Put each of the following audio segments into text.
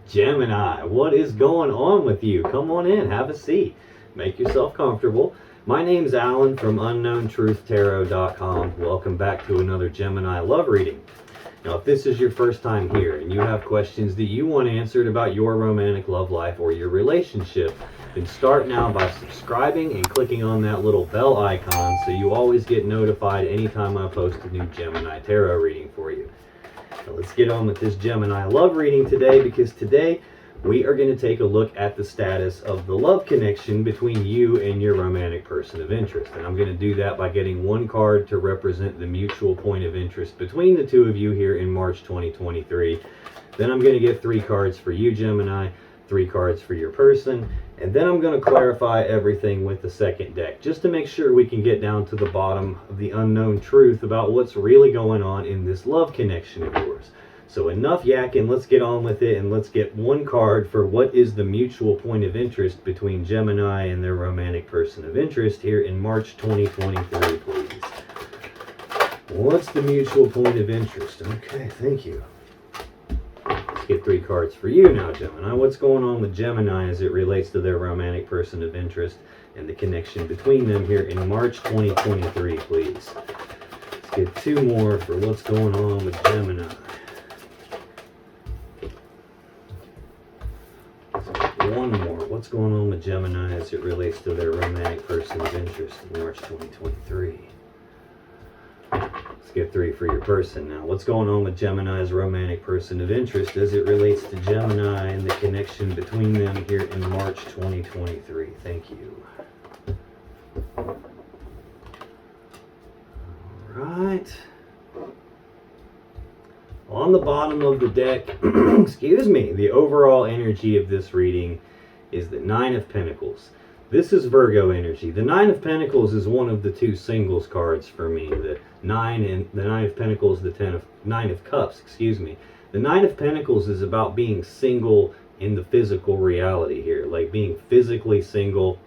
Gemini, what is going on with you? Come on in, have a seat, make yourself comfortable. My name's Alan from UnknownTruthTarot.com. Welcome back to another Gemini love reading. Now, if this is your first time here and you have questions that you want answered about your romantic love life or your relationship, then start now by subscribing and clicking on that little bell icon so you always get notified anytime I post a new Gemini tarot reading for you. Now, let's get on with this Gemini love reading today, because today we are going to take a look at the status of the love connection between you and your romantic person of interest. And I'm going to do that by getting one card to represent the mutual point of interest between the two of you here in March 2023. Then I'm going to get 3 cards for you, Gemini, 3 cards for your person, and then I'm going to clarify everything with the second deck, just to make sure we can get down to the bottom of the unknown truth about what's really going on in this love connection of yours. So enough yakking, let's get on with it, and let's get one card for what is the mutual point of interest between Gemini and their romantic person of interest here in March 2023, please. What's the mutual point of interest? Okay, thank you. Let's get 3 cards for you now, Gemini. What's going on with Gemini as it relates to their romantic person of interest and the connection between them here in March 2023, please. Let's get 2 more for what's going on with Gemini. One more. What's going on with Gemini as it relates to their romantic person of interest in March 2023? Let's get 3 for your person now. What's going on with Gemini's romantic person of interest as it relates to Gemini and the connection between them here in March 2023? Thank you. All right. On the bottom of the deck, excuse me, the overall energy of this reading is the 9 of Pentacles. This is Virgo energy. The 9 of Pentacles is one of the 2 singles cards for me. The 9 of Pentacles, the 9 of Cups, excuse me. The 9 of Pentacles is about being single in the physical reality here, like being physically single.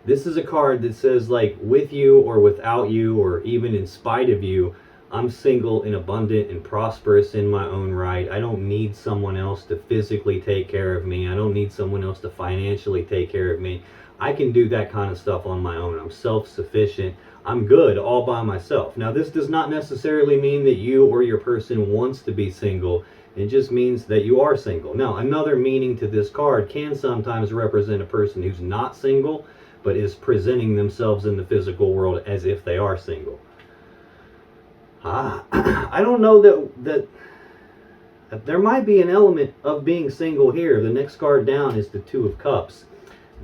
This is a card that says, like, with you or without you or even in spite of you, I'm single and abundant and prosperous in my own right. I don't need someone else to physically take care of me. I don't need someone else to financially take care of me. I can do that kind of stuff on my own. I'm self-sufficient. I'm good all by myself. Now, this does not necessarily mean that you or your person wants to be single. It just means that you are single. Now, another meaning to this card can sometimes represent a person who's not single, but is presenting themselves in the physical world as if they are single. I don't know that there might be an element of being single here. The next card down is the 2 of Cups.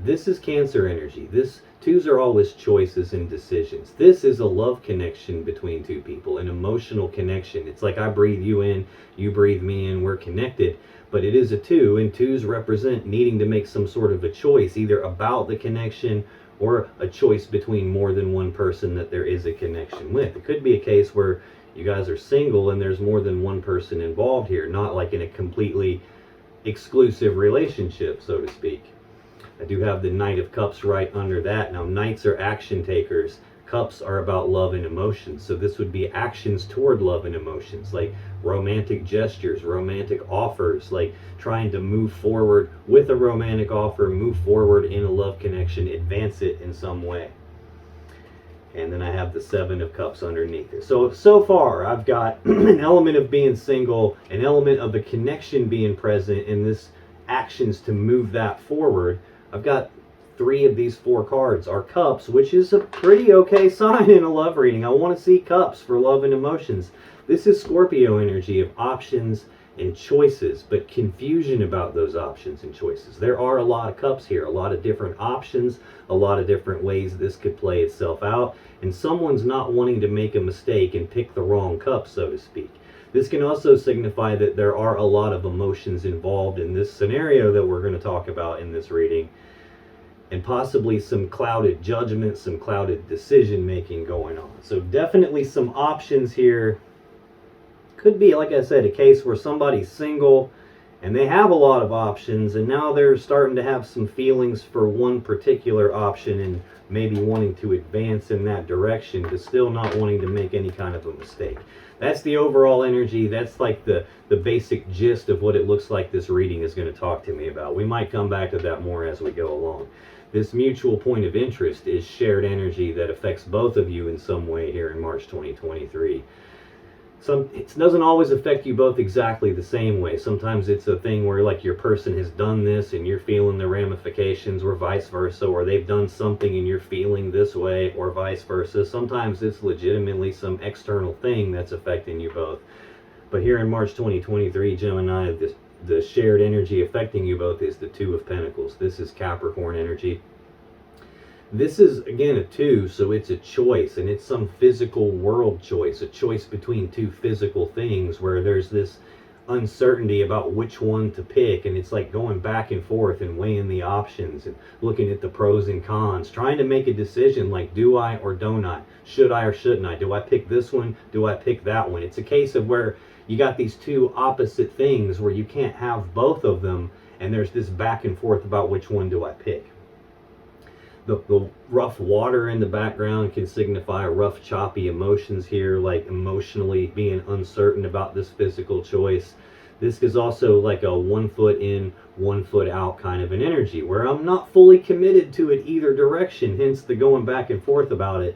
This is Cancer energy. This 2s are always choices and decisions. This is a love connection between 2 people, an emotional connection. It's like I breathe you in, you breathe me in, we're connected. But it is a 2, and 2s represent needing to make some sort of a choice, either about the connection or a choice between more than one person that there is a connection with. It could be a case where you guys are single and there's more than one person involved here, not like in a completely exclusive relationship, so to speak. I do have the Knight of Cups right under that. Now, Knights are action takers. Cups are about love and emotions. So this would be actions toward love and emotions, like romantic gestures, romantic offers, like trying to move forward with a romantic offer, move forward in a love connection, advance it in some way. And then I have the 7 of Cups underneath it. So far, I've got an element of being single, an element of the connection being present, and this actions to move that forward. I've got 3 of these 4 cards are Cups, which is a pretty okay sign in a love reading. I want to see Cups for love and emotions. This is Scorpio energy of options and choices, but confusion about those options and choices. There are a lot of Cups here, a lot of different options, a lot of different ways this could play itself out, and someone's not wanting to make a mistake and pick the wrong cup, so to speak. This can also signify that there are a lot of emotions involved in this scenario that we're going to talk about in this reading, and possibly some clouded judgment, some clouded decision making going on. So definitely some options here. Could be, like I said, a case where somebody's single And they have a lot of options, and now they're starting to have some feelings for one particular option and maybe wanting to advance in that direction, but still not wanting to make any kind of a mistake. That's the overall energy. That's like the basic gist of what it looks like this reading is going to talk to me about. We might come back to that more as we go along. This mutual point of interest is shared energy that affects both of you in some way here in March 2023. It doesn't always affect you both exactly the same way. Sometimes it's a thing where like your person has done this and you're feeling the ramifications, or vice versa, or they've done something and you're feeling this way, or vice versa. Sometimes it's legitimately some external thing that's affecting you both. But here in March 2023, Gemini, the shared energy affecting you both is the Two of Pentacles. This is Capricorn energy. This is, again, a 2, so it's a choice, and it's some physical world choice, a choice between two physical things where there's this uncertainty about which one to pick, and it's like going back and forth and weighing the options and looking at the pros and cons, trying to make a decision like, do I or don't I? Should I or shouldn't I? Do I pick this one? Do I pick that one? It's a case of where you got these two opposite things where you can't have both of them, and there's this back and forth about which one do I pick. The rough water in the background can signify rough, choppy emotions here, like emotionally being uncertain about this physical choice. This is also like a 1 foot in, 1 foot out kind of an energy, where I'm not fully committed to it either direction, hence the going back and forth about it.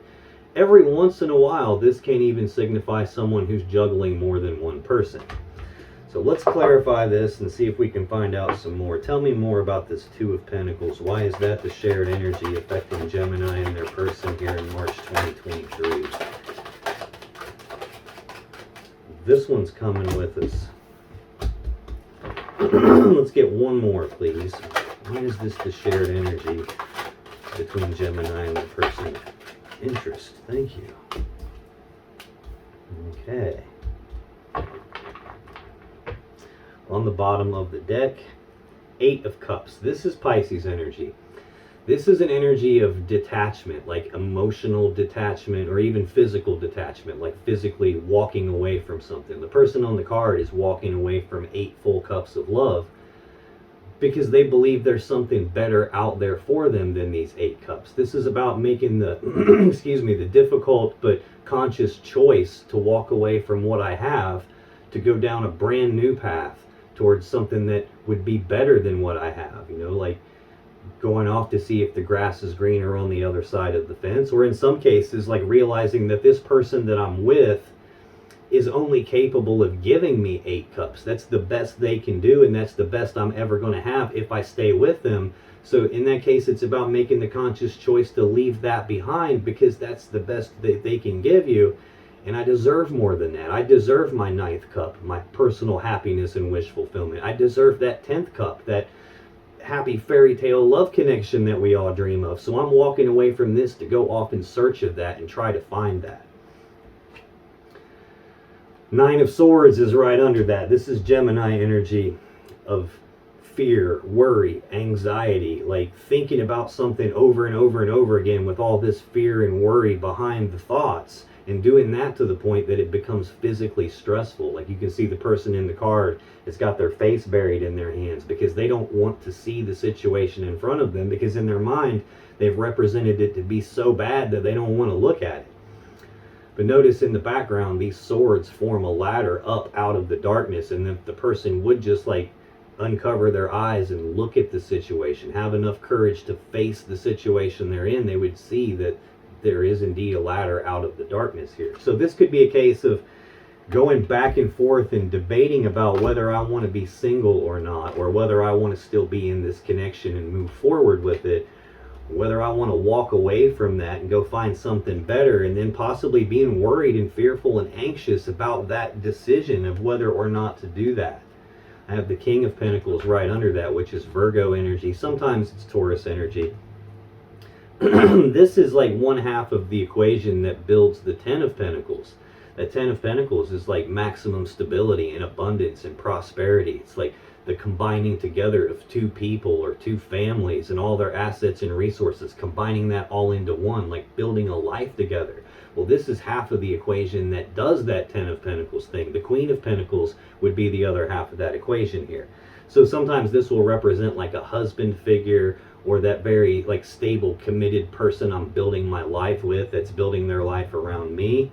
Every once in a while, this can even signify someone who's juggling more than one person. So let's clarify this and see if we can find out some more. Tell me more about this Two of Pentacles. Why is that the shared energy affecting Gemini and their person here in March 2023? This one's coming with us. Let's get one more, please. Why is this the shared energy between Gemini and their person? Interest. Thank you. Okay. On the bottom of the deck, 8 of Cups. This is Pisces energy. This is an energy of detachment, like emotional detachment or even physical detachment, like physically walking away from something. The person on the card is walking away from 8 full cups of love because they believe there's something better out there for them than these 8 cups. This is about making the, the difficult but conscious choice to walk away from what I have to go down a brand new path towards something that would be better than what I have, you know, like going off to see if the grass is greener on the other side of the fence, or in some cases, like realizing that this person that I'm with is only capable of giving me 8 cups. That's the best they can do, and that's the best I'm ever going to have if I stay with them. So in that case, it's about making the conscious choice to leave that behind because that's the best that they can give you. And I deserve more than that. I deserve my 9th cup, my personal happiness and wish fulfillment. I deserve that 10th cup, that happy fairy tale love connection that we all dream of. So I'm walking away from this to go off in search of that and try to find that. 9 of Swords is right under that. This is Gemini energy of fear, worry, anxiety, like thinking about something over and over and over again with all this fear and worry behind the thoughts. And doing that to the point that it becomes physically stressful. Like you can see the person in the card has got their face buried in their hands because they don't want to see the situation in front of them, because in their mind they've represented it to be so bad that they don't want to look at it. But notice in the background, these swords form a ladder up out of the darkness, and if the person would just like uncover their eyes and look at the situation, have enough courage to face the situation they're in, they would see that there is indeed a ladder out of the darkness here. So this could be a case of going back and forth and debating about whether I want to be single or not, or whether I want to still be in this connection and move forward with it, whether I want to walk away from that and go find something better, and then possibly being worried and fearful and anxious about that decision of whether or not to do that. I have the King of Pentacles right under that, which is Virgo energy. Sometimes it's Taurus energy. This is like 1/2 of the equation that builds the 10 of Pentacles. That 10 of Pentacles is like maximum stability and abundance and prosperity. It's like the combining together of 2 people or 2 families and all their assets and resources, combining that all into one, like building a life together. Well, this is half of the equation that does that Ten of Pentacles thing. The Queen of Pentacles would be the other half of that equation here. So sometimes this will represent like a husband figure, or that very like stable, committed person I'm building my life with, that's building their life around me.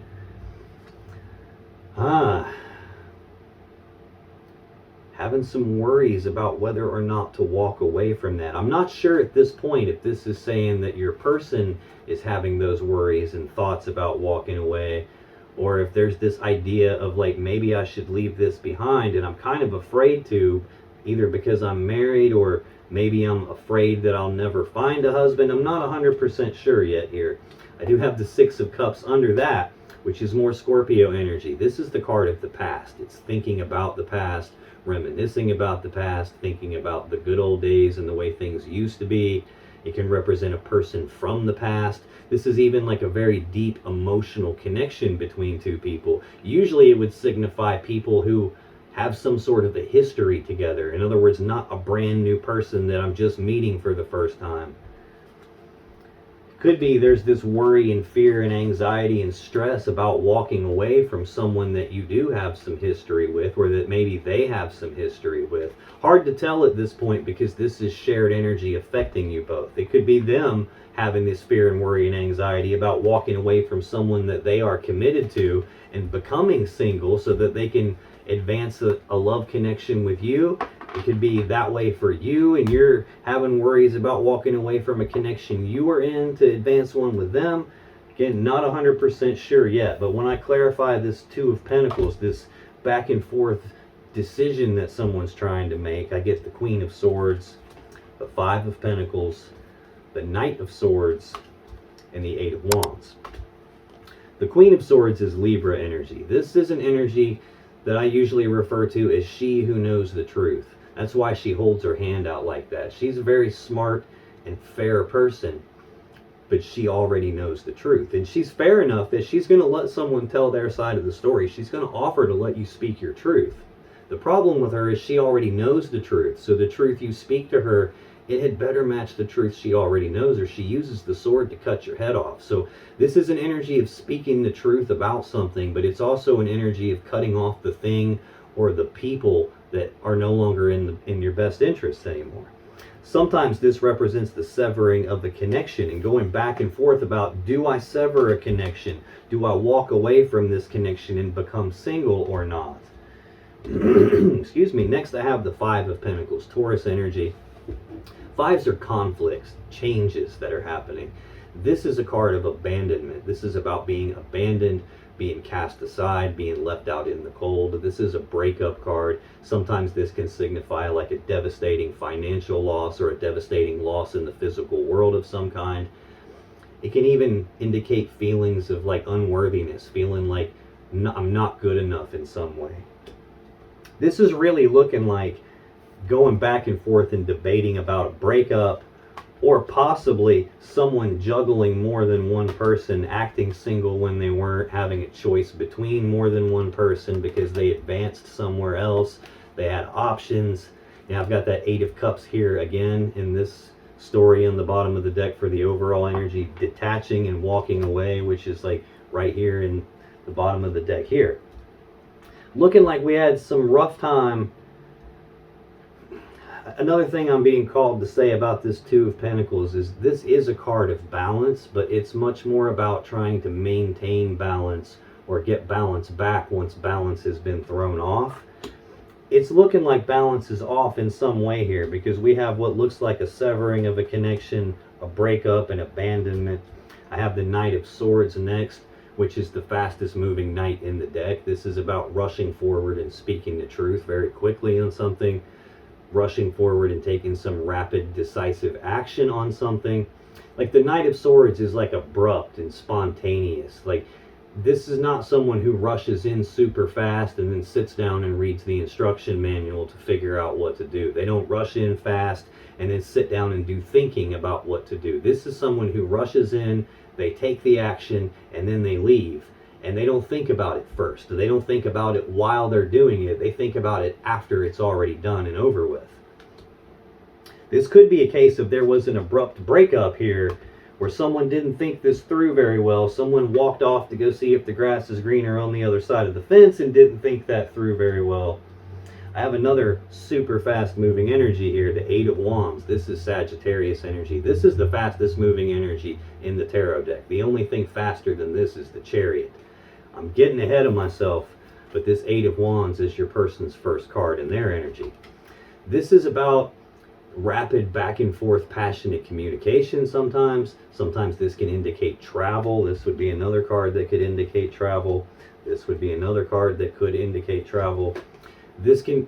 Having some worries about whether or not to walk away from that. I'm not sure at this point if this is saying that your person is having those worries and thoughts about walking away, or if there's this idea of like, maybe I should leave this behind, and I'm kind of afraid to, either because I'm married, or maybe I'm afraid that I'll never find a husband. I'm not 100% sure yet here. I do have the Six of Cups under that, which is more Scorpio energy. This is the card of the past. It's thinking about the past, reminiscing about the past, thinking about the good old days and the way things used to be. It can represent a person from the past. This is even like a very deep emotional connection between two people. Usually it would signify people who have some sort of a history together. In other words, not a brand new person that I'm just meeting for the first time. Could be there's this worry and fear and anxiety and stress about walking away from someone that you do have some history with, or that maybe they have some history with. Hard to tell at this point, because this is shared energy affecting you both. It could be them having this fear and worry and anxiety about walking away from someone that they are committed to and becoming single so that they can advance a love connection with you. It could be that way for you, and you're having worries about walking away from a connection you were in to advance one with them. Again, not 100% sure yet, but when I clarify this Two of Pentacles, this back and forth decision that someone's trying to make, I get the Queen of Swords, the Five of Pentacles, the Knight of Swords, and the Eight of Wands. The Queen of Swords is Libra energy. This is an energy that I usually refer to as she who knows the truth. That's why she holds her hand out like that. She's a very smart and fair person, but she already knows the truth. And she's fair enough that she's going to let someone tell their side of the story. She's going to offer to let you speak your truth. The problem with her is she already knows the truth. So the truth you speak to her, it had better match the truth she already knows, or she uses the sword to cut your head off. So this is an energy of speaking the truth about something, but it's also an energy of cutting off the thing or the people that are no longer in your best interests anymore. Sometimes this represents the severing of the connection and going back and forth about, do I sever a connection? Do I walk away from this connection and become single or not? Excuse me. Next I have the Five of Pentacles, Taurus energy. Fives are conflicts, changes that are happening. This is a card of abandonment. This is about being abandoned, being cast aside, being left out in the cold. This is a breakup card. Sometimes this can signify like a devastating financial loss, or a devastating loss in the physical world of some kind. It can even indicate feelings of like unworthiness, feeling like I'm not good enough in some way. This is really looking like going back and forth and debating about a breakup, or possibly someone juggling more than one person, acting single when they weren't, having a choice between more than one person because they advanced somewhere else. They had options. Now I've got that Eight of Cups here again in this story on the bottom of the deck for the overall energy, detaching and walking away, which is like right here in the bottom of the deck here. Looking like we had some rough time. Another thing I'm being called to say about this Two of Pentacles is this is a card of balance, but it's much more about trying to maintain balance or get balance back once balance has been thrown off. It's looking like balance is off in some way here, because we have what looks like a severing of a connection, a breakup, and abandonment. I have the Knight of Swords next, which is the fastest moving knight in the deck. This is about rushing forward and speaking the truth very quickly on something, rushing forward and taking some rapid, decisive action on something. Like the Knight of Swords is like abrupt and spontaneous. Like this is not someone who rushes in super fast and then sits down and reads the instruction manual to figure out what to do. They don't rush in fast and then sit down and do thinking about what to do. This is someone who rushes in, they take the action, and then they leave. And they don't think about it first. They don't think about it while they're doing it. They think about it after it's already done and over with. This could be a case of there was an abrupt breakup here where someone didn't think this through very well. Someone walked off to go see if the grass is greener on the other side of the fence and didn't think that through very well. I have another super fast moving energy here, the Eight of Wands. This is Sagittarius energy. This is the fastest moving energy in the tarot deck. The only thing faster than this is the Chariot. I'm getting ahead of myself, but this Eight of Wands is your person's first card in their energy. This is about rapid back and forth passionate communication sometimes. Sometimes this can indicate travel. This would be another card that could indicate travel. This would be another card that could indicate travel. This can,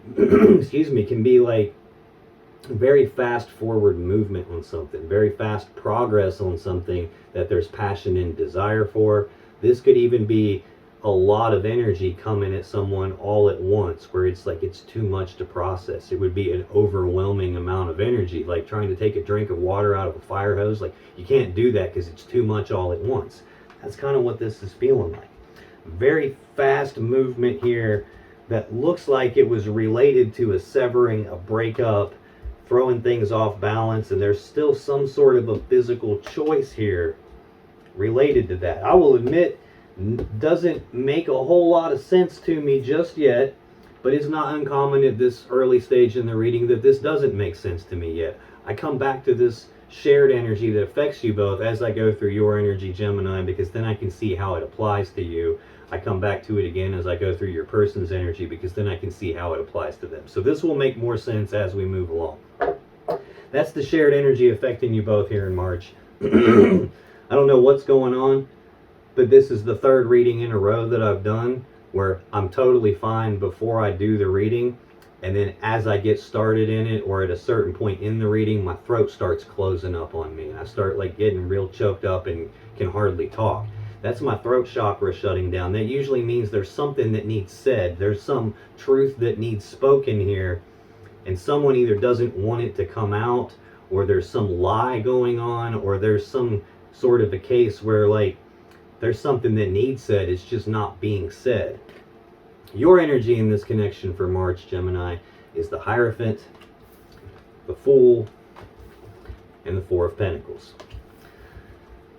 excuse me, can be like very fast forward movement on something, very fast progress on something that there's passion and desire for. This could even be a lot of energy coming at someone all at once, where it's like it's too much to process. It would be an overwhelming amount of energy, like trying to take a drink of water out of a fire hose. Like, you can't do that because it's too much all at once. That's kind of what this is feeling like. Very fast movement here that looks like it was related to a severing, a breakup, throwing things off balance, and there's still some sort of a physical choice here related to that. I will admit, doesn't make a whole lot of sense to me just yet, but it's not uncommon at this early stage in the reading that this doesn't make sense to me yet. I come back to this shared energy that affects you both as I go through your energy, Gemini, because then I can see how it applies to you. I come back to it again as I go through your person's energy, because then I can see how it applies to them. So this will make more sense as we move along. That's the shared energy affecting you both here in March. I don't know what's going on, but this is the third reading in a row that I've done where I'm totally fine before I do the reading, and then as I get started in it, or at a certain point in the reading, my throat starts closing up on me and I start like getting real choked up and can hardly talk. That's my throat chakra shutting down. That usually means there's something that needs said. There's some truth that needs spoken here, and someone either doesn't want it to come out, or there's some lie going on, or there's some sort of a case where like there's something that needs said, it's just not being said. Your energy in this connection for March, Gemini, is the Hierophant, the Fool, and the Four of Pentacles.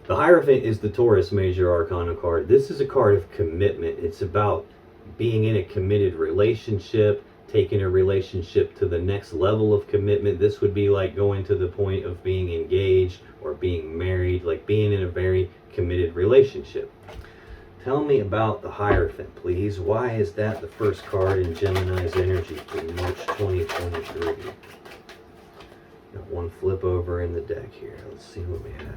The Hierophant is the Taurus Major Arcana card. This is a card of commitment. It's about being in a committed relationship, taking a relationship to the next level of commitment. This would be like going to the point of being engaged or being married, like being in a very committed relationship. Tell me about the Hierophant, please. Why is that the first card in Gemini's energy for March 2023? Got one flip over in the deck here. Let's see what we have.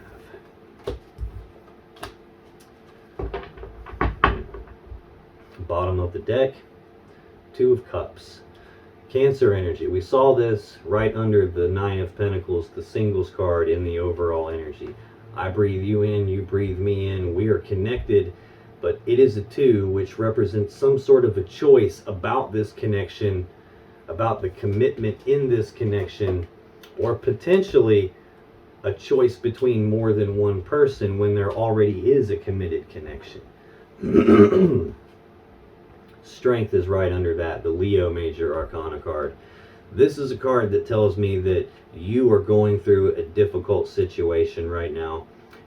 Bottom of the deck, Two of Cups. Cancer energy. We saw this right under the Nine of Pentacles, the singles card in the overall energy. I breathe you in, you breathe me in. We are connected, but it is a two, which represents some sort of a choice about this connection, about the commitment in this connection, or potentially a choice between more than one person when there already is a committed connection. Strength is right under that, the Leo Major Arcana card. This is a card that tells me that you are going through a difficult situation right now,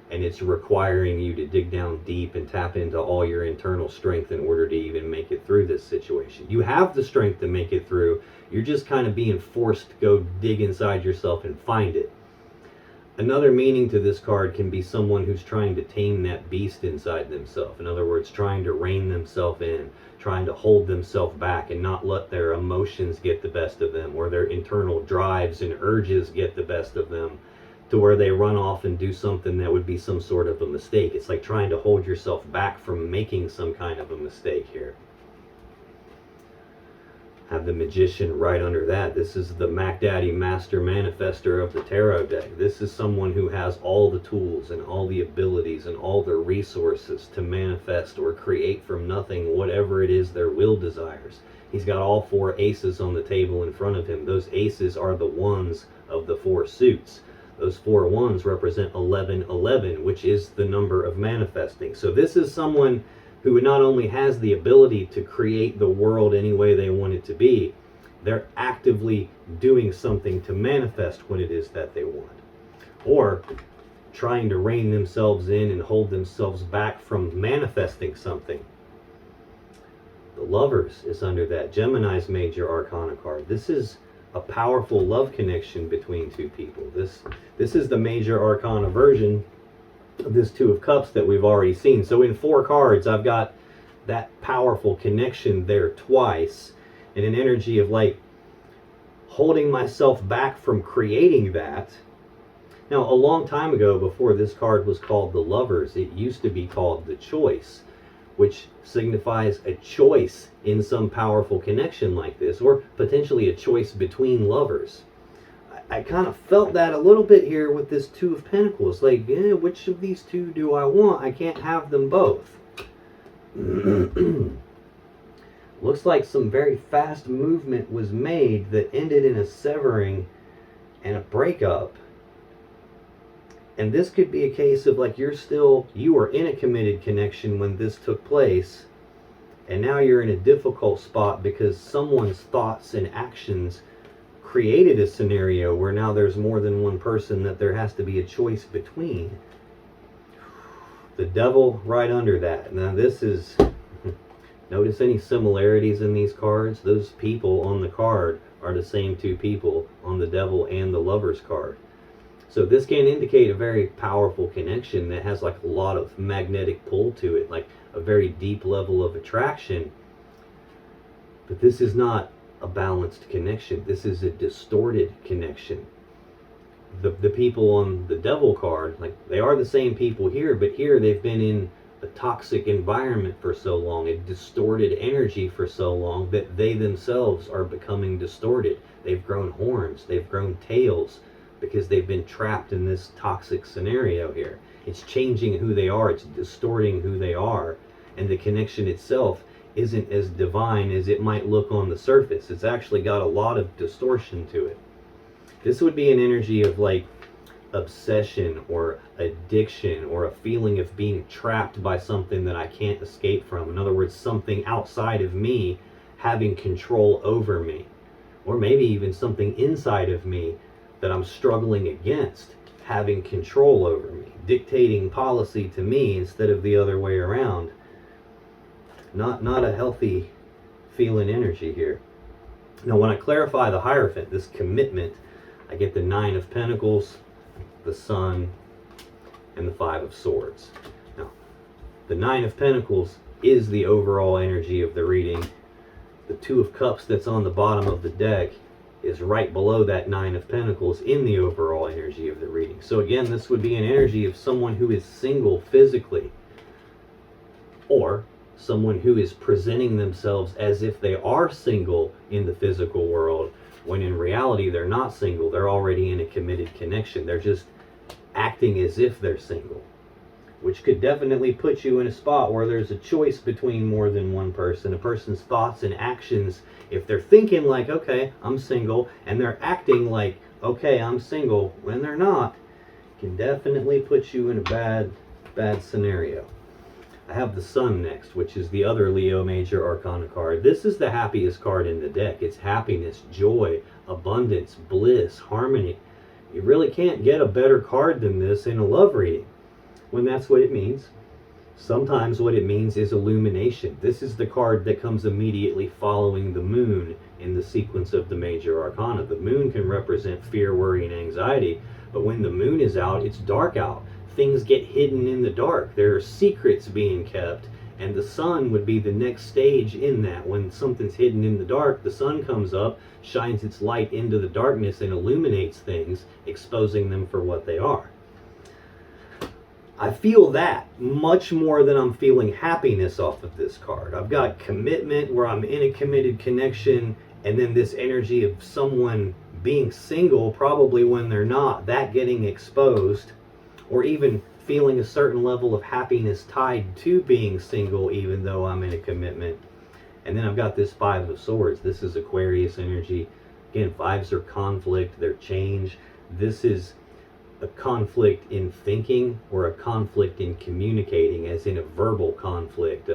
and it's requiring you to dig down deep and tap into all your internal strength in order to even make it through this situation. You have the strength to make it through. You're just kind of being forced to go dig inside yourself and find it. Another meaning to this card can be someone who's trying to tame that beast inside themselves. In other words, trying to rein themselves in, trying to hold themselves back and not let their emotions get the best of them, or their internal drives and urges get the best of them, to where they run off and do something that would be some sort of a mistake. It's like trying to hold yourself back from making some kind of a mistake here. Have the Magician right under that. This is the Mac Daddy Master Manifester of the Tarot deck. This is someone who has all the tools and all the abilities and all the resources to manifest or create from nothing whatever it is their will desires. He's got all four aces on the table in front of him. Those aces are the ones of the four suits. Those four ones represent 1111, which is the number of manifesting. So this is someone who not only has the ability to create the world any way they want it to be, they're actively doing something to manifest what it is that they want. Or trying to rein themselves in and hold themselves back from manifesting something. The Lovers is under that. Gemini's major arcana card. This is a powerful love connection between two people. This is the major arcana version of this Two of Cups that we've already seen. So in 4 cards, I've got that powerful connection there twice, and an energy of like holding myself back from creating that. Now, a long time ago, before this card was called the Lovers, it used to be called the Choice, which signifies a choice in some powerful connection like this, or potentially a choice between lovers. I kind of felt that a little bit here with this Two of Pentacles. Like, which of these two do I want? I can't have them both. Looks like some very fast movement was made that ended in a severing and a breakup. And this could be a case of like you were in a committed connection when this took place, and now you're in a difficult spot because someone's thoughts and actions created a scenario where now there's more than one person that there has to be a choice between. The Devil right under that. Now this is, notice any similarities in these cards? Those people on the card are the same two people on the Devil and the Lovers card. So this can indicate a very powerful connection that has like a lot of magnetic pull to it, like a very deep level of attraction. But this is not a balanced connection. This is a distorted connection. The people on the Devil card, like they are the same people here, but here they've been in a toxic environment for so long, a distorted energy for so long, that they themselves are becoming distorted. They've grown horns, they've grown tails, because they've been trapped in this toxic scenario here. It's changing who they are, it's distorting who they are, and the connection itself isn't as divine as it might look on the surface. It's actually got a lot of distortion to it. This would be an energy of like obsession or addiction, or a feeling of being trapped by something that I can't escape from. In other words, something outside of me having control over me, or maybe even something inside of me that I'm struggling against having control over me, dictating policy to me instead of the other way around. Not a healthy feeling energy here. Now when I clarify the Hierophant, this commitment, I get the 9 of Pentacles, the Sun, and the 5 of Swords. Now, the 9 of Pentacles is the overall energy of the reading. The 2 of Cups that's on the bottom of the deck is right below that 9 of Pentacles in the overall energy of the reading. So again, this would be an energy of someone who is single physically, or someone who is presenting themselves as if they are single in the physical world, when in reality they're not single. They're already in a committed connection. They're just acting as if they're single, which could definitely put you in a spot where there's a choice between more than one person. A person's thoughts and actions, if they're thinking like, okay, I'm single, and they're acting like, okay, I'm single, when they're not, can definitely put you in a bad scenario. I have the Sun next, which is the other Leo Major Arcana card. This is the happiest card in the deck. It's happiness, joy, abundance, bliss, harmony. You really can't get a better card than this in a love reading, when that's what it means. Sometimes what it means is illumination. This is the card that comes immediately following the Moon in the sequence of the Major Arcana. The Moon can represent fear, worry, and anxiety, but when the Moon is out, it's dark out. Things get hidden in the dark. There are secrets being kept, and the Sun would be the next stage in that. When something's hidden in the dark, the Sun comes up, shines its light into the darkness, and illuminates things, exposing them for what they are. I feel that much more than I'm feeling happiness off of this card. I've got commitment, where I'm in a committed connection, and then this energy of someone being single, probably when they're not, that getting exposed, or even feeling a certain level of happiness tied to being single even though I'm in a commitment. And then I've got this 5 of Swords. This is Aquarius energy. Again, 5s are conflict, they're change. This is a conflict in thinking, or a conflict in communicating, as in a verbal conflict,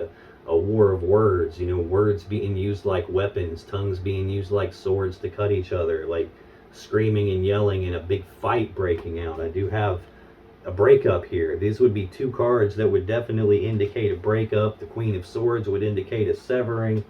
a war of words, words being used like weapons, tongues being used like swords to cut each other, like screaming and yelling, and a big fight breaking out. I do have a breakup here. These would be two cards that would definitely indicate a breakup. The Queen of Swords would indicate a severing.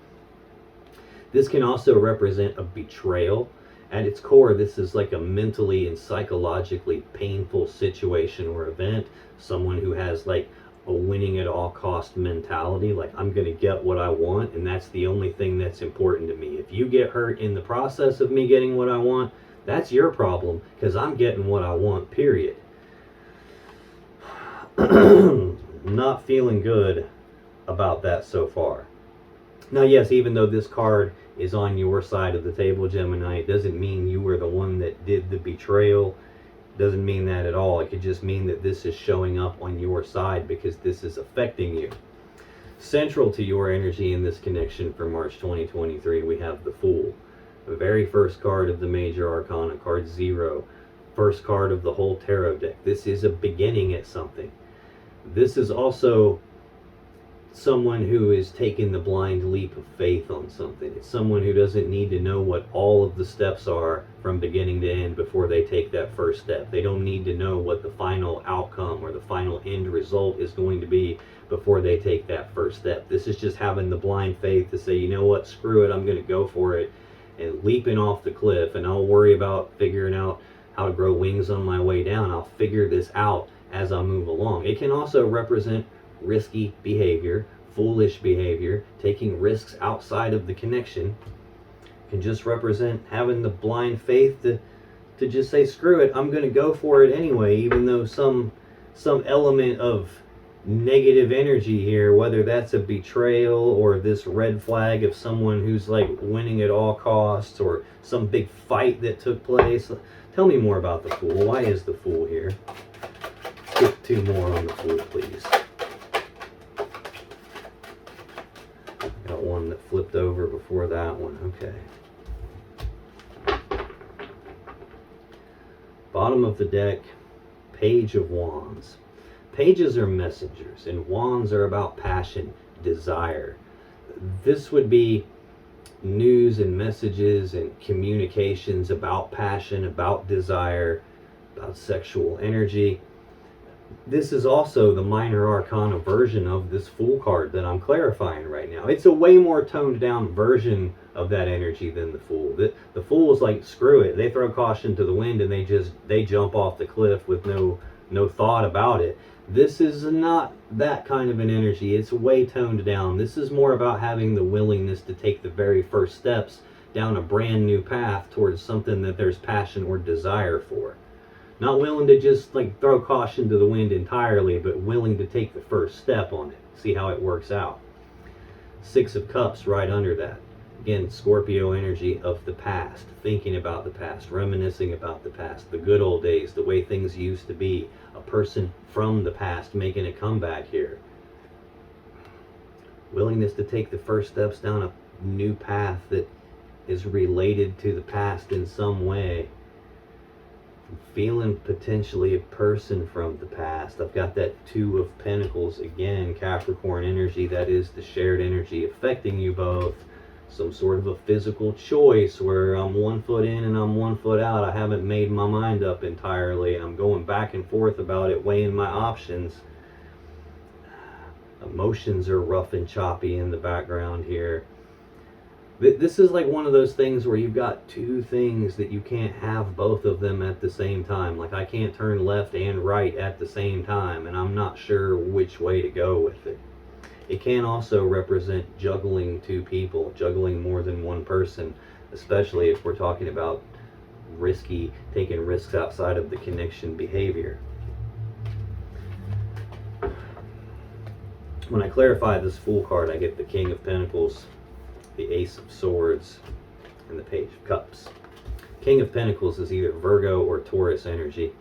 This can also represent a betrayal. At its core, this is like a mentally and psychologically painful situation or event. Someone who has like a winning at all cost mentality, like I'm going to get what I want, and that's the only thing that's important to me. If you get hurt in the process of me getting what I want, that's your problem, because I'm getting what I want, period. Not feeling good about that so far. Now, yes, even though this card is on your side of the table, Gemini, it doesn't mean you were the one that did the betrayal. Doesn't mean that at all. It could just mean that this is showing up on your side because this is affecting you. Central to your energy in this connection for March 2023, we have the Fool. The very first card of the Major Arcana, card 0. First card of the whole tarot deck. This is a beginning at something. This is also someone who is taking the blind leap of faith on something. It's someone who doesn't need to know what all of the steps are from beginning to end before they take that first step. They don't need to know what the final outcome or the final end result is going to be before they take that first step. This is just having the blind faith to say, you know what, screw it, I'm going to go for it, and leaping off the cliff, and I'll worry about figuring out how to grow wings on my way down. I'll figure this out as I move along. It can also represent risky behavior, foolish behavior, taking risks outside of the connection. Can just represent having the blind faith to just say, screw it, I'm going to go for it anyway, even though some element of negative energy here, whether that's a betrayal or this red flag of someone who's like winning at all costs, or some big fight that took place. Tell me more about the Fool. Why is the Fool here? Get 2 more on the Fool, please. Got one that flipped over before that one. Okay. Bottom of the deck, Page of Wands. Pages are messengers, and wands are about passion, desire. This would be news and messages and communications about passion, about desire, about sexual energy. This is also the minor arcana version of this Fool card that I'm clarifying right now. It's a way more toned down version of that energy than the Fool. The Fool is like, screw it. They throw caution to the wind and they jump off the cliff with no thought about it. This is not that kind of an energy. It's way toned down. This is more about having the willingness to take the very first steps down a brand new path towards something that there's passion or desire for. Not willing to just like throw caution to the wind entirely, but willing to take the first step on it. See how it works out. 6 of Cups right under that. Again, Scorpio energy of the past, thinking about the past, reminiscing about the past, the good old days, the way things used to be. A person from the past making a comeback here. Willingness to take the first steps down a new path that is related to the past in some way. Feeling potentially a person from the past. I've got that 2 of Pentacles again, Capricorn energy. That is the shared energy affecting you both. Some sort of a physical choice where I'm 1 foot in and I'm 1 foot out. I haven't made my mind up entirely, and I'm going back and forth about it, weighing my options. Emotions are rough and choppy in the background here. This is like one of those things where you've got 2 things that you can't have both of them at the same time. Like I can't turn left and right at the same time, and I'm not sure which way to go with it. It can also represent juggling 2 people, juggling more than one person, especially if we're talking about risky, taking risks outside of the connection behavior. When I clarify this Fool card, I get the King of Pentacles, the Ace of Swords, and the Page of Cups. King of Pentacles is either Virgo or Taurus energy.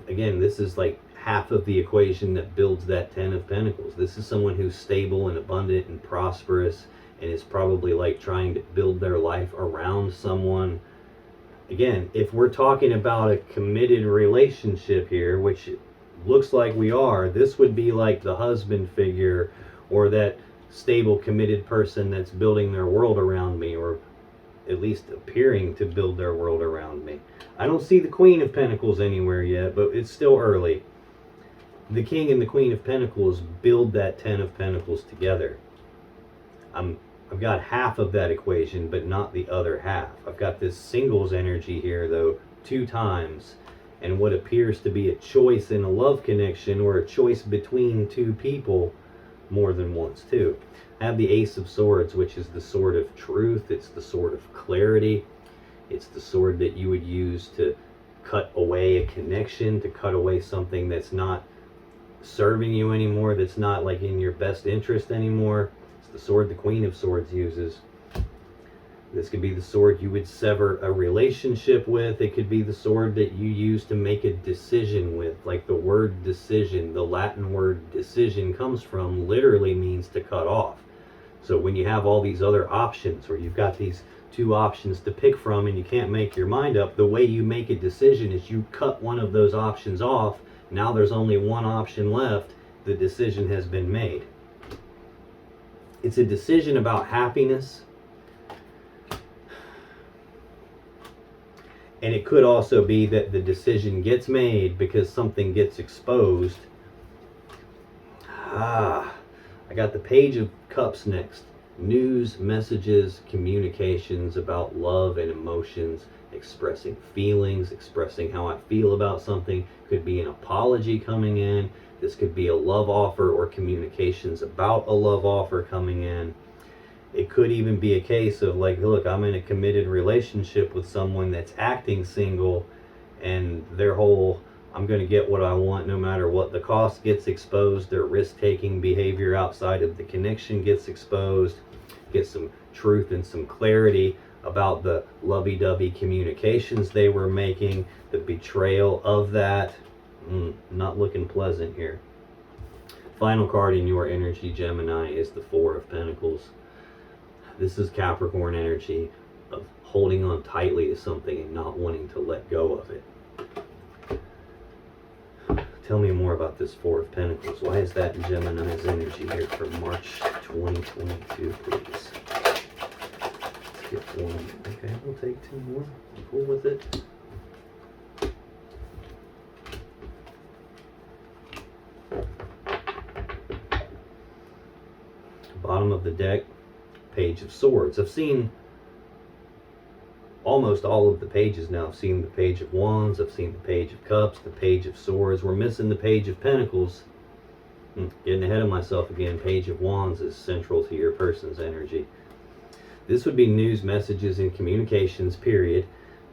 Again, this is like half of the equation that builds that 10 of Pentacles. This is someone who's stable and abundant and prosperous, and is probably like trying to build their life around someone. Again, if we're talking about a committed relationship here, which it looks like we are, this would be like the husband figure, or that stable, committed person that's building their world around me, or at least appearing to build their world around me. I don't see the Queen of Pentacles anywhere yet, but it's still early. The King and the Queen of Pentacles build that Ten of Pentacles together. I've got half of that equation, but not the other half. I've got this singles energy here, though, 2 times, and what appears to be a choice in a love connection or a choice between 2 people more than once, too. I have the Ace of Swords, which is the sword of truth. It's the sword of clarity. It's the sword that you would use to cut away a connection, to cut away something that's not serving you anymore, that's not like in your best interest anymore. It's the sword the Queen of Swords uses. This could be the sword you would sever a relationship with. It could be the sword that you use to make a decision with. Like the word decision, the Latin word decision comes from, literally means to cut off. So when you have all these other options, or you've got these 2 options to pick from and you can't make your mind up, the way you make a decision is you cut one of those options off. Now there's only one option left. The decision has been made. It's a decision about happiness. And it could also be that the decision gets made because something gets exposed. I got the Page of Cups next. News, messages, communications about love and emotions, expressing feelings, expressing how I feel about something. Could be an apology coming in. This could be a love offer or communications about a love offer coming in. It could even be a case of like, look, I'm in a committed relationship with someone that's acting single, and their whole, I'm going to get what I want no matter what the cost, gets exposed. Their risk-taking behavior outside of the connection gets exposed. Get some truth and some clarity about the lovey-dovey communications they were making, the betrayal of that. Not looking pleasant here. Final card in your energy, Gemini, is the Four of Pentacles. This is Capricorn energy of holding on tightly to something and not wanting to let go of it. Tell me more about this Four of Pentacles. Why is that in Gemini's energy here for March 2022, please? Let's get 1. Okay, we'll take 2 more. I'm cool with it. Bottom of the deck, Page of Swords. I've seen almost all of the pages now. I've seen the Page of Wands, I've seen the Page of Cups, the Page of Swords. We're missing the Page of Pentacles. Getting ahead of myself again. Page of Wands is central to your person's energy. This would be news, messages, and communications, period.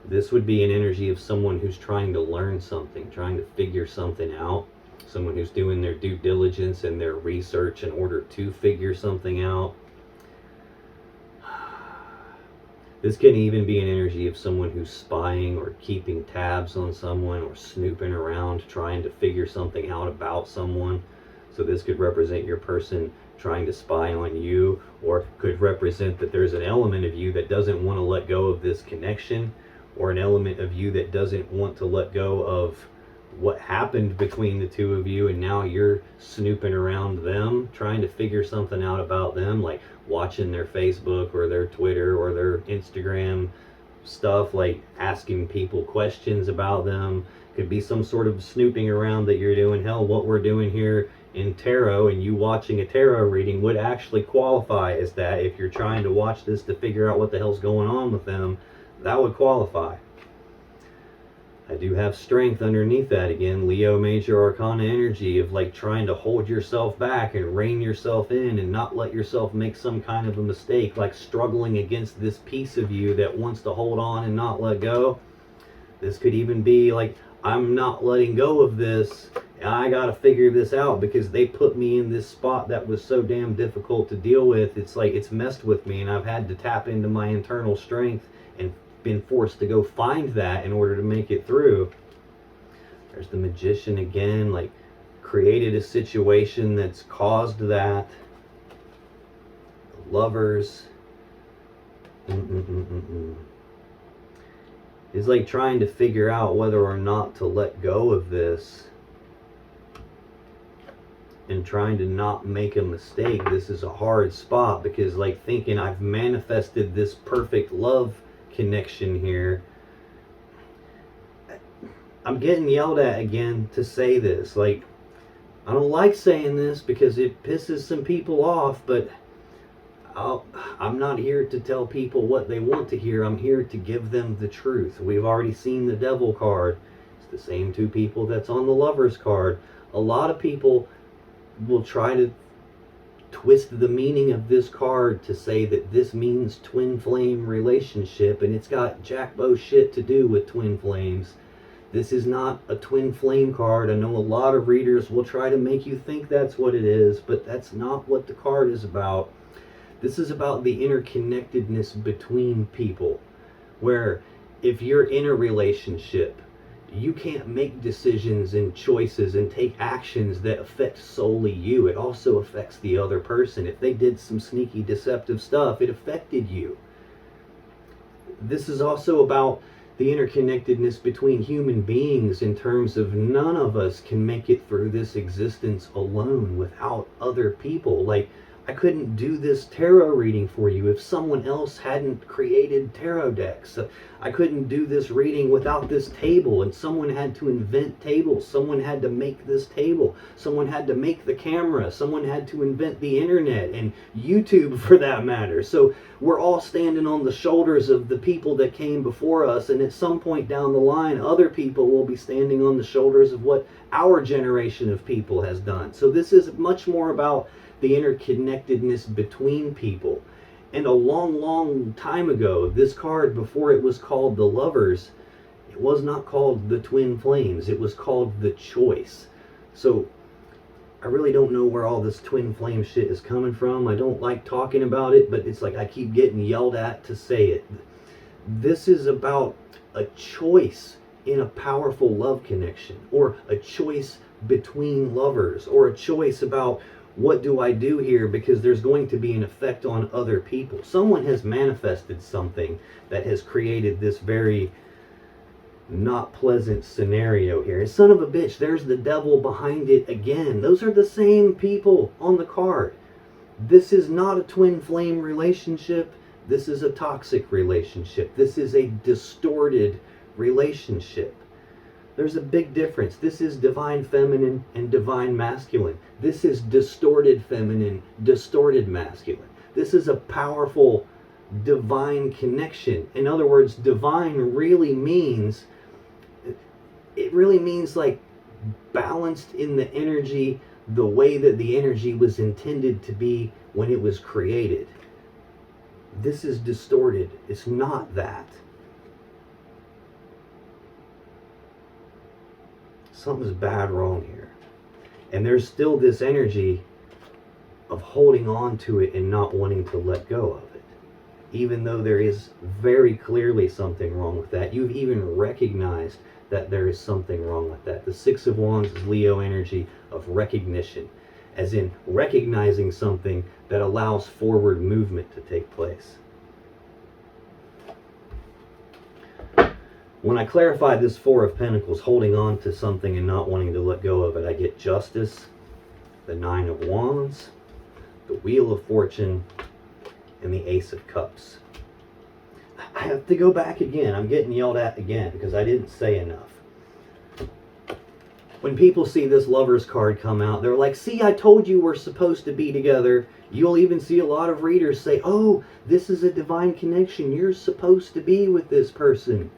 This would be an energy of someone who's trying to learn something, trying to figure something out. Someone who's doing their due diligence and their research in order to figure something out. This can even be an energy of someone who's spying or keeping tabs on someone or snooping around trying to figure something out about someone. So this could represent your person trying to spy on you, or could represent that there's an element of you that doesn't want to let go of this connection, or an element of you that doesn't want to let go of what happened between the 2 of you, and now you're snooping around them, trying to figure something out about them, like watching their Facebook or their Twitter or their Instagram stuff, like asking people questions about them. Could be some sort of snooping around that you're doing. Hell, what we're doing here in tarot, and you watching a tarot reading, would actually qualify as that. If you're trying to watch this to figure out what the hell's going on with them, that would qualify. I do have strength underneath that again. Leo major arcana energy of like trying to hold yourself back and rein yourself in and not let yourself make some kind of a mistake, like struggling against this piece of you that wants to hold on and not let go. This could even be like, I'm not letting go of this. I gotta figure this out because they put me in this spot that was so damn difficult to deal with. It's like it's messed with me, and I've had to tap into my internal strength and been forced to go find that in order to make it through. There's the Magician again, like created a situation that's caused that. The Lovers. It's like trying to figure out whether or not to let go of this and trying to not make a mistake. This is a hard spot because like thinking I've manifested this perfect love connection here. I'm getting yelled at again to say this. Like, I don't like saying this because it pisses some people off, but I'm not here to tell people what they want to hear. I'm here to give them the truth. We've already seen the devil card. It's the same two people that's on the lover's card. A lot of people will try to twist the meaning of this card to say that this means twin flame relationship, and it's got jackbo shit to do with twin flames. This is not a twin flame card. I know a lot of readers will try to make you think that's what it is, but that's not what the card is about. This is about the interconnectedness between people, where if you're in a relationship, you can't make decisions and choices and take actions that affect solely you. It also affects the other person. If they did some sneaky, deceptive stuff, it affected you. This is also about the interconnectedness between human beings in terms of none of us can make it through this existence alone without other people. Like, I couldn't do this tarot reading for you if someone else hadn't created tarot decks. I couldn't do this reading without this table, and someone had to invent tables. Someone had to make this table. Someone had to make the camera. Someone had to invent the internet and YouTube, for that matter. So we're all standing on the shoulders of the people that came before us, and at some point down the line, other people will be standing on the shoulders of what our generation of people has done. So this is much more about the interconnectedness between people. And a long, long time ago, this card, before it was called the Lovers, it was not called the Twin Flames. It was called the Choice. So I really don't know where all this twin flame shit is coming from. I don't like talking about it, but it's like I keep getting yelled at to say it. This is about a choice in a powerful love connection, or a choice between lovers, or a choice about what do I do here, because there's going to be an effect on other people. Someone has manifested something that has created this very not pleasant scenario here. And son of a bitch, there's the devil behind it again. Those are the same people on the card. This is not a twin flame relationship. This is a toxic relationship. This is a distorted relationship. There's a big difference. This is divine feminine and divine masculine. This is distorted feminine, distorted masculine. This is a powerful divine connection. In other words, divine really means, it really means like balanced in the energy, the way that the energy was intended to be when it was created. This is distorted. It's not that. Something's bad wrong here. And there's still this energy of holding on to it and not wanting to let go of it. Even though there is very clearly something wrong with that. You've even recognized that there is something wrong with that. The Six of Wands is Leo energy of recognition. As in recognizing something that allows forward movement to take place. When I clarify this Four of Pentacles, holding on to something and not wanting to let go of it, I get Justice, the Nine of Wands, the Wheel of Fortune, and the Ace of Cups. I have to go back again. I'm getting yelled at again because I didn't say enough. When people see this Lover's card come out, they're like, see, I told you we're supposed to be together. You'll even see a lot of readers say, oh, this is a divine connection. You're supposed to be with this person.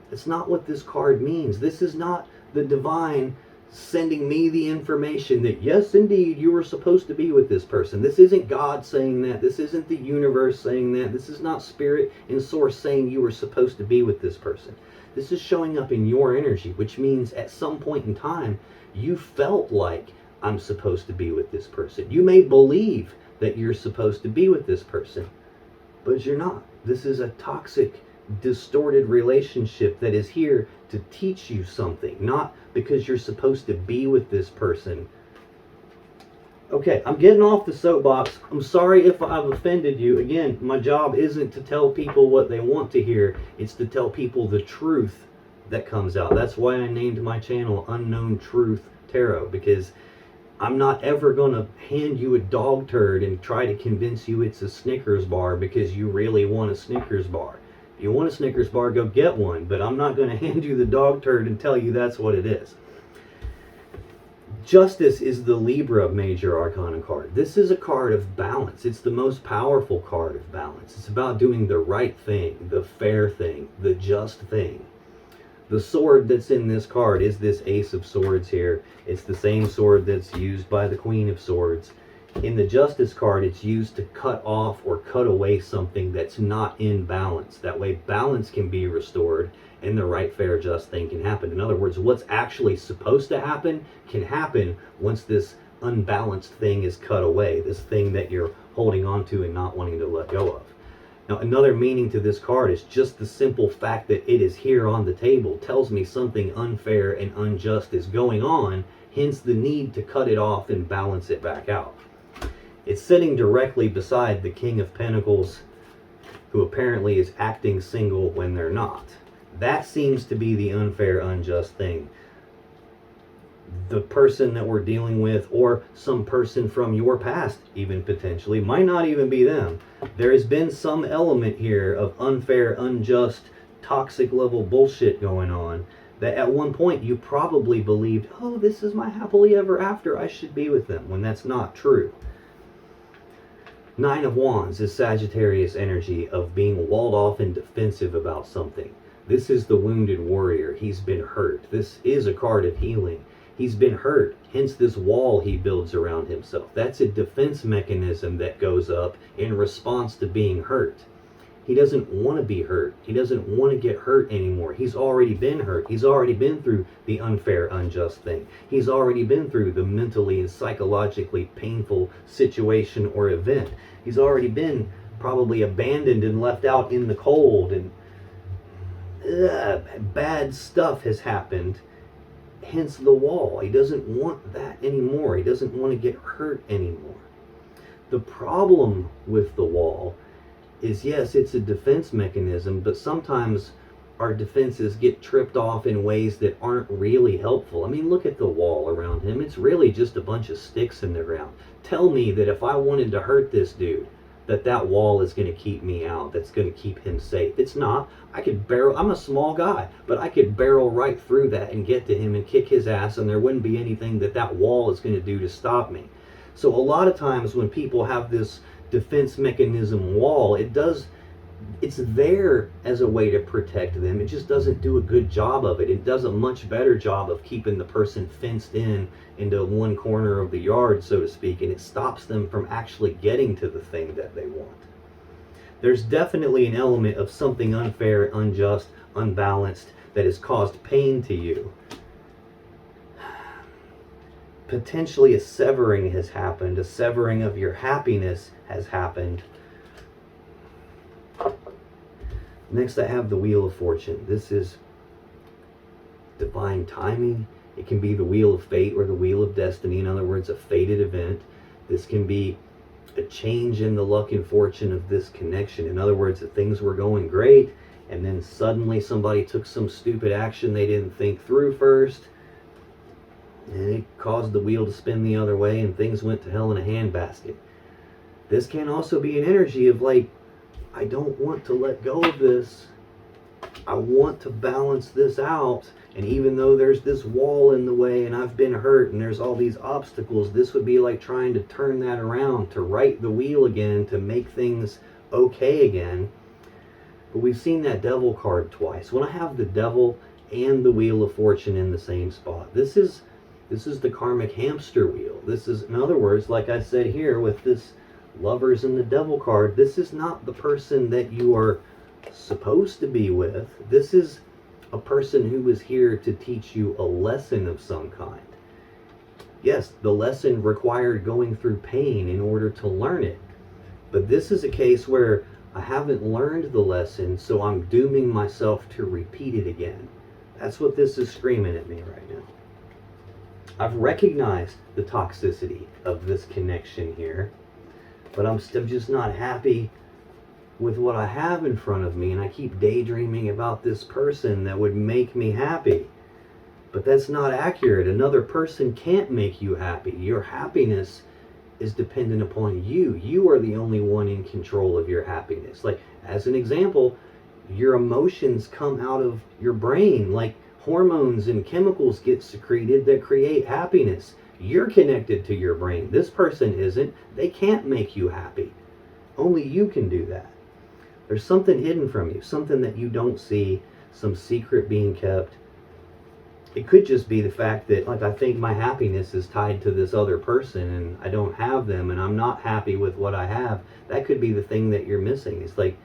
It's not what this card means. This is not the divine sending me the information that, yes, indeed, you were supposed to be with this person. This isn't God saying that. This isn't the universe saying that. This is not spirit and source saying you were supposed to be with this person. This is showing up in your energy, which means at some point in time, you felt like I'm supposed to be with this person. You may believe that you're supposed to be with this person, but you're not. This is a toxic, distorted relationship that is here to teach you something, not because you're supposed to be with this person. Okay, I'm getting off the soapbox. I'm sorry if I've offended you. Again, my job isn't to tell people what they want to hear. It's to tell people the truth that comes out. That's why I named my channel Unknown Truth Tarot, because I'm not ever going to hand you a dog turd and try to convince you it's a Snickers bar because you really want a Snickers bar. If you want a Snickers bar, go get one, but I'm not going to hand you the dog turd and tell you that's what it is. Justice is the Libra Major Arcana card. This is a card of balance. It's the most powerful card of balance. It's about doing the right thing, the fair thing, the just thing. The sword that's in this card is this Ace of Swords here. It's the same sword that's used by the Queen of Swords. In the Justice card, it's used to cut off or cut away something that's not in balance. That way balance can be restored and the right, fair, just thing can happen. In other words, what's actually supposed to happen can happen once this unbalanced thing is cut away, this thing that you're holding on to and not wanting to let go of. Now, another meaning to this card is just the simple fact that it is here on the table tells me something unfair and unjust is going on, hence the need to cut it off and balance it back out. It's sitting directly beside the King of Pentacles, who apparently is acting single when they're not. That seems to be the unfair, unjust thing. The person that we're dealing with, or some person from your past even potentially, might not even be them. There has been some element here of unfair, unjust, toxic level bullshit going on that at one point you probably believed, oh, this is my happily ever after, I should be with them, when that's not true. Nine of Wands is Sagittarius energy of being walled off and defensive about something. This is the wounded warrior. He's been hurt. This is a card of healing. He's been hurt, hence this wall he builds around himself. That's a defense mechanism that goes up in response to being hurt. He doesn't want to be hurt. He doesn't want to get hurt anymore. He's already been hurt. He's already been through the unfair, unjust thing. He's already been through the mentally and psychologically painful situation or event. He's already been probably abandoned and left out in the cold, and bad stuff has happened. Hence the wall. He doesn't want that anymore. He doesn't want to get hurt anymore. The problem with the wall is, yes, it's a defense mechanism, but sometimes our defenses get tripped off in ways that aren't really helpful. I mean, look at the wall around him. It's really just a bunch of sticks in the ground. Tell me that if I wanted to hurt this dude, that wall is going to keep me out, that's going to keep him safe. It's not. I could barrel, I'm a small guy, but I could barrel right through that and get to him and kick his ass, and there wouldn't be anything that wall is going to do to stop me. So a lot of times when people have this defense mechanism wall, it's there as a way to protect them. It just doesn't do a good job of it. It does a much better job of keeping the person fenced in into one corner of the yard, so to speak, and it stops them from actually getting to the thing that they want. There's definitely an element of something unfair, unjust, unbalanced that has caused pain to you. Potentially a severing has happened. A severing of your happiness has happened. Next, I have the Wheel of Fortune. This is divine timing. It can be the Wheel of Fate or the Wheel of Destiny. In other words, a fated event. This can be a change in the luck and fortune of this connection. In other words, that things were going great, and then suddenly somebody took some stupid action they didn't think through first, and it caused the wheel to spin the other way, and things went to hell in a handbasket. This can also be an energy of like, I don't want to let go of this. I want to balance this out. And even though there's this wall in the way and I've been hurt and there's all these obstacles, this would be like trying to turn that around, to right the wheel again, to make things okay again. But we've seen that Devil card twice. When I have the Devil and the Wheel of Fortune in the same spot, this is the karmic hamster wheel. This is, in other words, like I said here with this Lovers and the Devil card, this is not the person that you are supposed to be with. This is a person who is here to teach you a lesson of some kind. Yes, the lesson required going through pain in order to learn it. But this is a case where I haven't learned the lesson, so I'm dooming myself to repeat it again. That's what this is screaming at me right now. I've recognized the toxicity of this connection here, but I'm still just not happy with what I have in front of me, and I keep daydreaming about this person that would make me happy. But that's not accurate. Another person can't make you happy. Your happiness is dependent upon you. You are the only one in control of your happiness. Like, as an example, your emotions come out of your brain, like hormones and chemicals get secreted that create happiness. You're connected to your brain. This person isn't. They can't make you happy. Only you can do that. There's something hidden from you, something that you don't see, some secret being kept. It could just be the fact that, like, I think my happiness is tied to this other person and I don't have them and I'm not happy with what I have. That could be the thing that you're missing. It's like,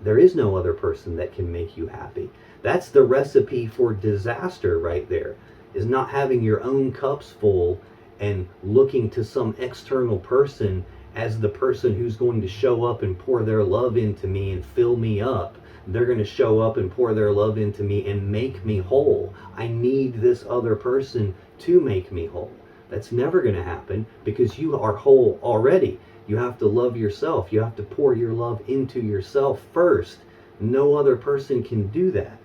there is no other person that can make you happy. That's the recipe for disaster right there, is not having your own cups full and looking to some external person as the person who's going to show up and pour their love into me and fill me up. They're going to show up and pour their love into me and make me whole. I need this other person to make me whole. That's never going to happen because you are whole already. You have to love yourself. You have to pour your love into yourself first. No other person can do that.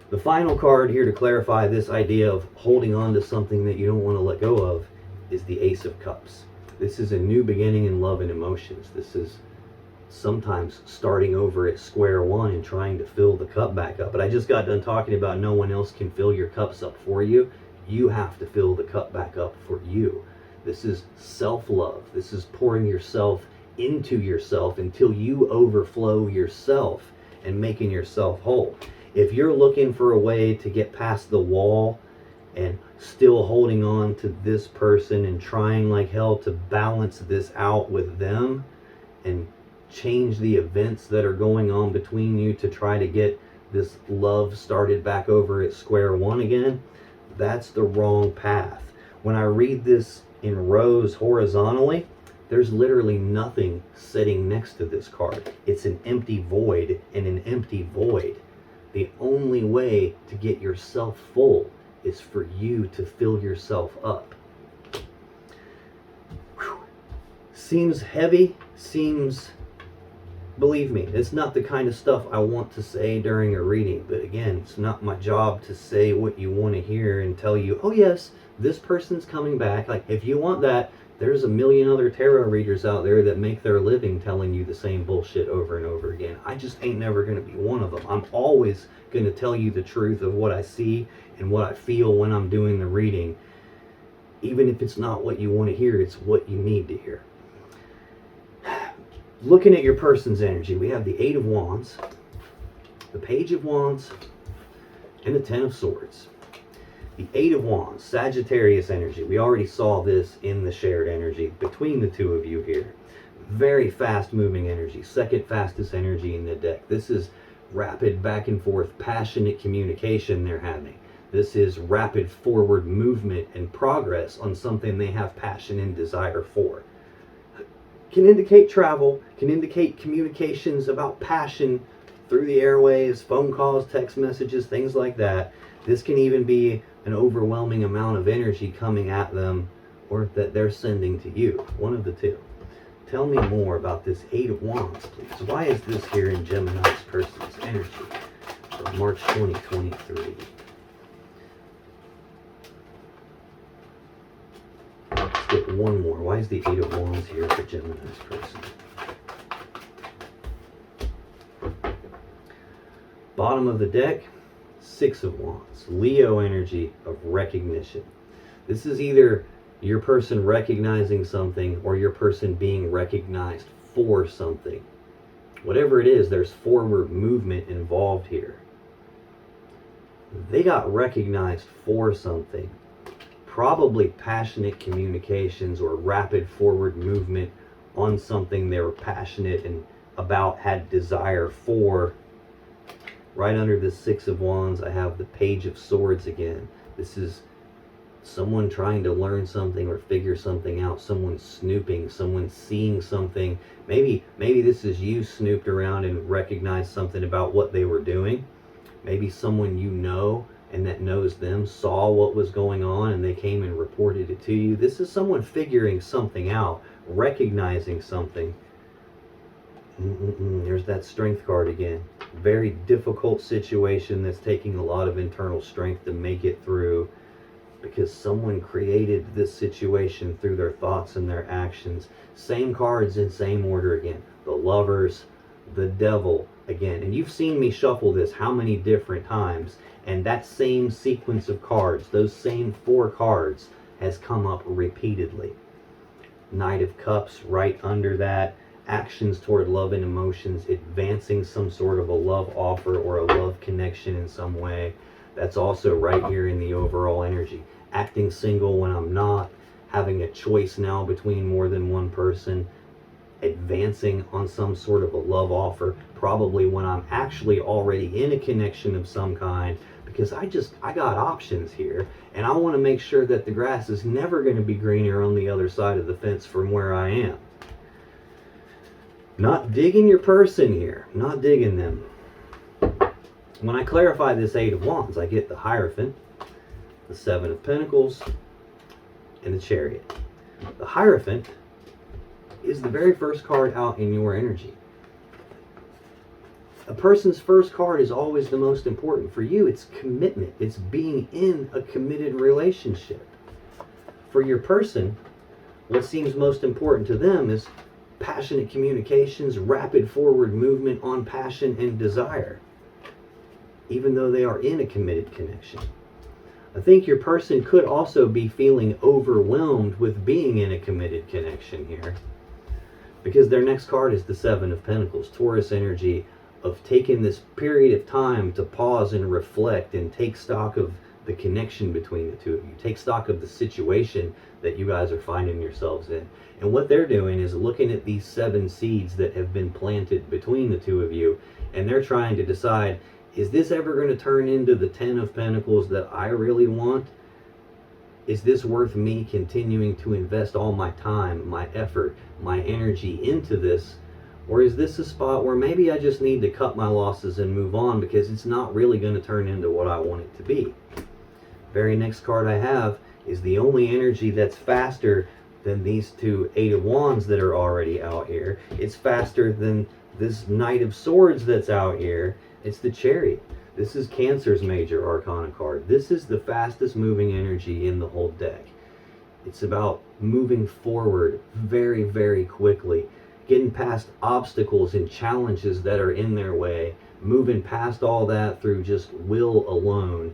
The final card here to clarify this idea of holding on to something that you don't want to let go of is the Ace of Cups. This is a new beginning in love and emotions. This is sometimes starting over at square one and trying to fill the cup back up. But I just got done talking about no one else can fill your cups up for you. You have to fill the cup back up for you. This is self-love. This is pouring yourself into yourself until you overflow yourself and making yourself whole. If you're looking for a way to get past the wall and still holding on to this person and trying like hell to balance this out with them and change the events that are going on between you to try to get this love started back over at square one again, that's the wrong path. When I read this in rows horizontally, there's literally nothing sitting next to this card. It's an empty void, and an empty void. The only way to get yourself full is for you to fill yourself up. Whew. Seems heavy, believe me, it's not the kind of stuff I want to say during a reading, but again, it's not my job to say what you want to hear and tell you, oh yes, this person's coming back. Like, if you want that, there's a million other tarot readers out there that make their living telling you the same bullshit over and over again. I just ain't never going to be one of them. I'm always going to tell you the truth of what I see and what I feel when I'm doing the reading. Even if it's not what you want to hear, it's what you need to hear. Looking at your person's energy, we have the Eight of Wands, the Page of Wands, and the Ten of Swords. The Eight of Wands, Sagittarius energy. We already saw this in the shared energy between the two of you here. Very fast moving energy, second fastest energy in the deck. This is rapid back and forth, passionate communication they're having. This is rapid forward movement and progress on something they have passion and desire for. Can indicate travel, can indicate communications about passion through the airwaves, phone calls, text messages, things like that. This can even be an overwhelming amount of energy coming at them or that they're sending to you. One of the two. Tell me more about this Eight of Wands, please. Why is this here in Gemini's person's energy for March 2023? Let's get one more. Why is the Eight of Wands here for Gemini's person? Bottom of the deck, Six of Wands. Leo energy of recognition. This is either your person recognizing something or your person being recognized for something. Whatever it is, there's forward movement involved here. They got recognized for something. Probably passionate communications or rapid forward movement on something they were passionate and about, had desire for. Right under the Six of Wands, I have the Page of Swords again. This is someone trying to learn something or figure something out. Someone snooping, someone seeing something. Maybe this is you snooped around and recognized something about what they were doing. Maybe someone you know and that knows them saw what was going on and they came and reported it to you. This is someone figuring something out, recognizing something. There's that Strength card again. Very difficult situation that's taking a lot of internal strength to make it through. because someone created this situation through their thoughts and their actions. Same cards in same order again. The Lovers, the Devil again. And you've seen me shuffle this how many different times, and that same sequence of cards, those same 4 cards, has come up repeatedly. Knight of Cups right under that. Actions toward love and emotions, advancing some sort of a love offer or a love connection in some way. That's also right here in the overall energy. Acting single when I'm not, having a choice now between more than one person, advancing on some sort of a love offer, probably when I'm actually already in a connection of some kind, because I got options here, and I want to make sure that the grass is never going to be greener on the other side of the fence from where I am. Not digging your person here, not digging them. When I clarify this 8 of Wands, I get the Hierophant, the 7 of Pentacles, and the Chariot. The Hierophant is the very first card out in your energy. A person's first card is always the most important. For you, it's commitment. It's being in a committed relationship. For your person, what seems most important to them is passionate communications, rapid forward movement on passion and desire, even though they are in a committed connection. I think your person could also be feeling overwhelmed with being in a committed connection here, because their next card is the 7 of Pentacles, Taurus energy of taking this period of time to pause and reflect and take stock of the connection between the two of you. Take stock of the situation that you guys are finding yourselves in. And what they're doing is looking at these 7 seeds that have been planted between the two of you, and they're trying to decide, is this ever going to turn into the 10 of Pentacles that I really want? Is this worth me continuing to invest all my time, my effort, my energy into this? Or is this a spot where maybe I just need to cut my losses and move on because it's not really going to turn into what I want it to be? Very next card I have is the only energy that's faster than these 2 8 of Wands that are already out here. It's faster than this Knight of Swords that's out here. It's the Chariot. This is Cancer's major arcana card. This is the fastest moving energy in the whole deck. It's about moving forward very, very quickly, getting past obstacles and challenges that are in their way, moving past all that through just will alone,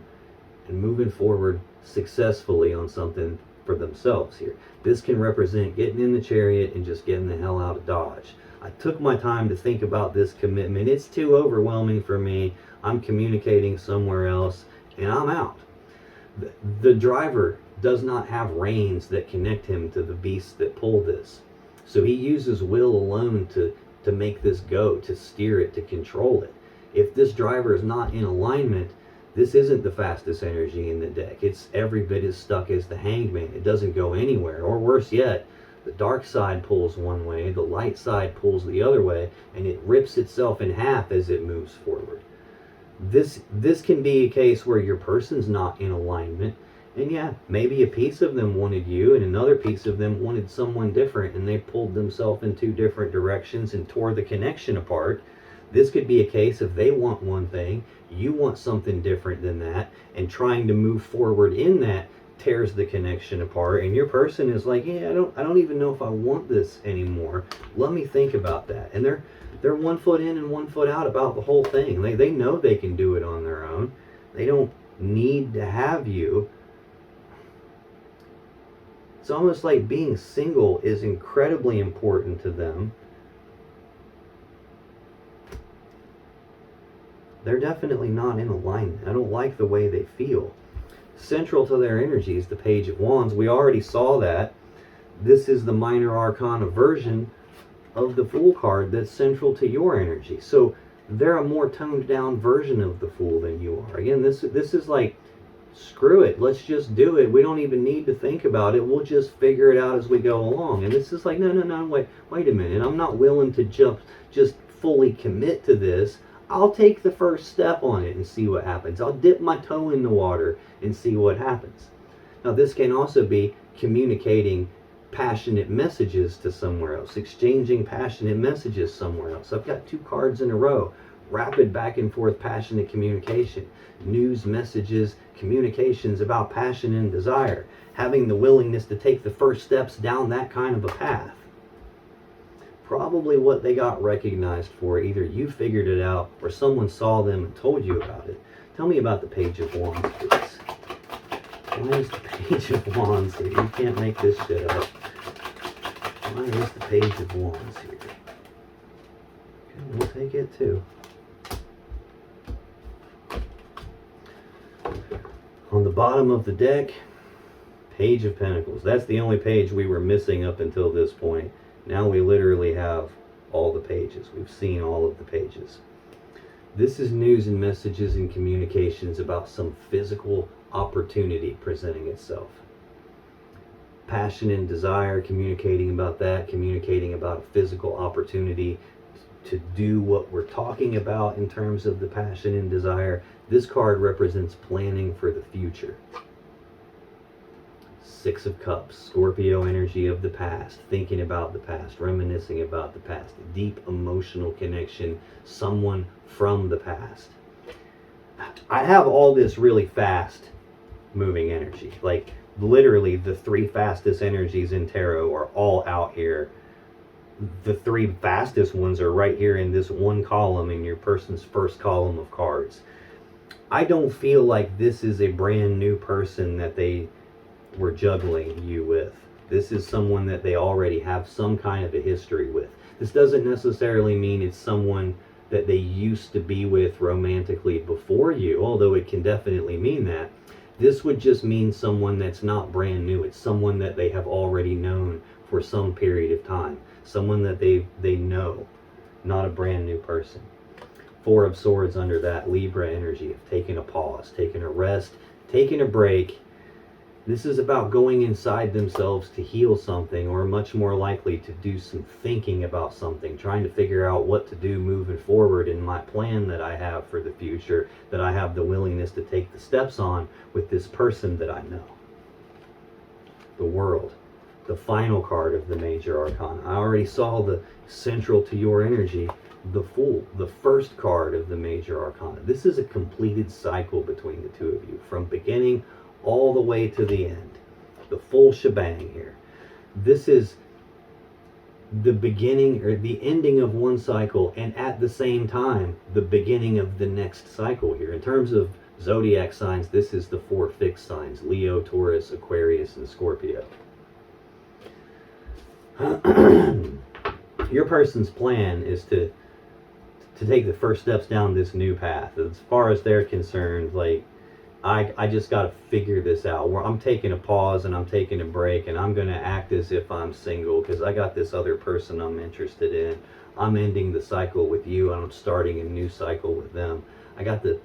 and moving forward successfully on something for themselves here. This can represent getting in the Chariot and just getting the hell out of Dodge. I took my time to think about this commitment. It's too overwhelming for me. I'm communicating somewhere else, and I'm out. The driver does not have reins that connect him to the beasts that pull this. So he uses will alone to make this go, to steer it, to control it. If this driver is not in alignment, this isn't the fastest energy in the deck. It's every bit as stuck as the Hanged Man. It doesn't go anywhere. Or worse yet, the dark side pulls one way, the light side pulls the other way, and it rips itself in half as it moves forward. This can be a case where your person's not in alignment, and yeah, maybe a piece of them wanted you and another piece of them wanted someone different, and they pulled themselves in 2 different directions and tore the connection apart. This could be a case of they want one thing, you want something different than that, and trying to move forward in that tears the connection apart, and your person is like, yeah, I don't even know if I want this anymore. Let me think about that. And they're 1 foot in and 1 foot out about the whole thing. They know they can do it on their own. They don't need to have you. It's almost like being single is incredibly important to them. They're definitely not in alignment. I don't like the way they feel. Central to their energy is the Page of Wands. We already saw that. This is the minor arcana version of the Fool card that's central to your energy. So they're a more toned down version of the Fool than you are. Again, this is like, screw it, let's just do it. We don't even need to think about it. We'll just figure it out as we go along. And this is like, no, wait a minute. I'm not willing to just fully commit to this. I'll take the first step on it and see what happens. I'll dip my toe in the water and see what happens. Now, this can also be communicating passionate messages to somewhere else, exchanging passionate messages somewhere else. I've got 2 cards in a row rapid back and forth passionate communication, news messages, communications about passion and desire, having the willingness to take the first steps down that kind of a path. Probably what they got recognized for, either you figured it out or someone saw them and told you about it. Tell me about the Page of Wands, please. Why is the Page of Wands here? You can't make this shit up. Why is the Page of Wands here? Okay, we'll take it too. On the bottom of the deck, Page of Pentacles. That's the only page we were missing up until this point. Now we literally have all the pages. We've seen all of the pages. This is news and messages and communications about some physical opportunity presenting itself. Passion and desire, communicating about that, communicating about a physical opportunity to do what we're talking about in terms of the passion and desire. This card represents planning for the future. Six of Cups, Scorpio energy of the past, thinking about the past, reminiscing about the past, deep emotional connection, someone from the past. I have all this really fast moving energy. Like literally the three fastest energies in tarot are all out here. The three fastest ones are right here in this one column in your person's first column of cards. I don't feel like this is a brand new person that they were juggling you with. This is someone that they already have some kind of a history with. This doesn't necessarily mean it's someone that they used to be with romantically before you, although it can definitely mean that. This would just mean someone that's not brand new. It's someone that they have already known for some period of time. Someone that they know, not a brand new person. Four of Swords under that, Libra energy of taking a pause, taking a rest, taking a break. This is about going inside themselves to heal something, or much more likely to do some thinking about something, trying to figure out what to do moving forward in my plan that I have for the future, that I have the willingness to take the steps on with this person that I know. The World, the final card of the major arcana. I already saw the central to your energy, the Fool, the first card of the major arcana. This is a completed cycle between the two of you, from beginning all the way to the end. The full shebang here. This is the beginning or the ending of one cycle, and at the same time the beginning of the next cycle here. In terms of zodiac signs, this is the four fixed signs: Leo, Taurus, Aquarius, and Scorpio. Your person's plan is to take the first steps down this new path. As far as they're concerned, like, I just got to figure this out. Where I'm taking a pause and I'm taking a break, and I'm going to act as if I'm single because I got this other person I'm interested in. I'm ending the cycle with you and I'm starting a new cycle with them. I got the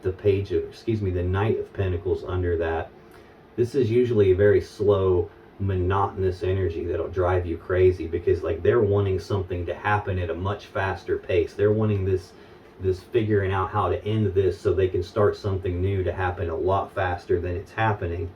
Knight of Pentacles under that. This is usually a very slow, monotonous energy that'll drive you crazy, because like they're wanting something to happen at a much faster pace. They're wanting this figuring out how to end this so they can start something new to happen a lot faster than it's happening.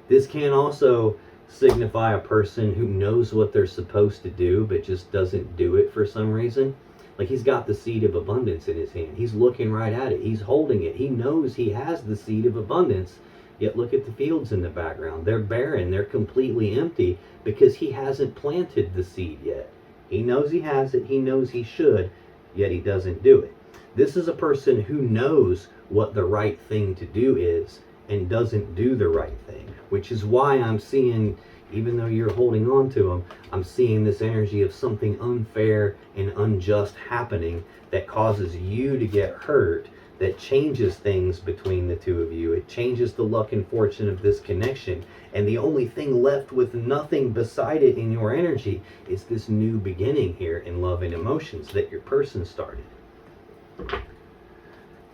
This can also signify a person who knows what they're supposed to do but just doesn't do it for some reason. Like, he's got the seed of abundance in his hand. He's looking right at it. He's holding it. He knows he has the seed of abundance. Yet look at the fields in the background. They're barren. They're completely empty because he hasn't planted the seed yet. He knows he has it. He knows he should, yet he doesn't do it. This is a person who knows what the right thing to do is and doesn't do the right thing, which is why I'm seeing, even though you're holding on to them, I'm seeing this energy of something unfair and unjust happening that causes you to get hurt, that changes things between the two of you. It changes the luck and fortune of this connection. And the only thing left with nothing beside it in your energy is this new beginning here in love and emotions that your person started.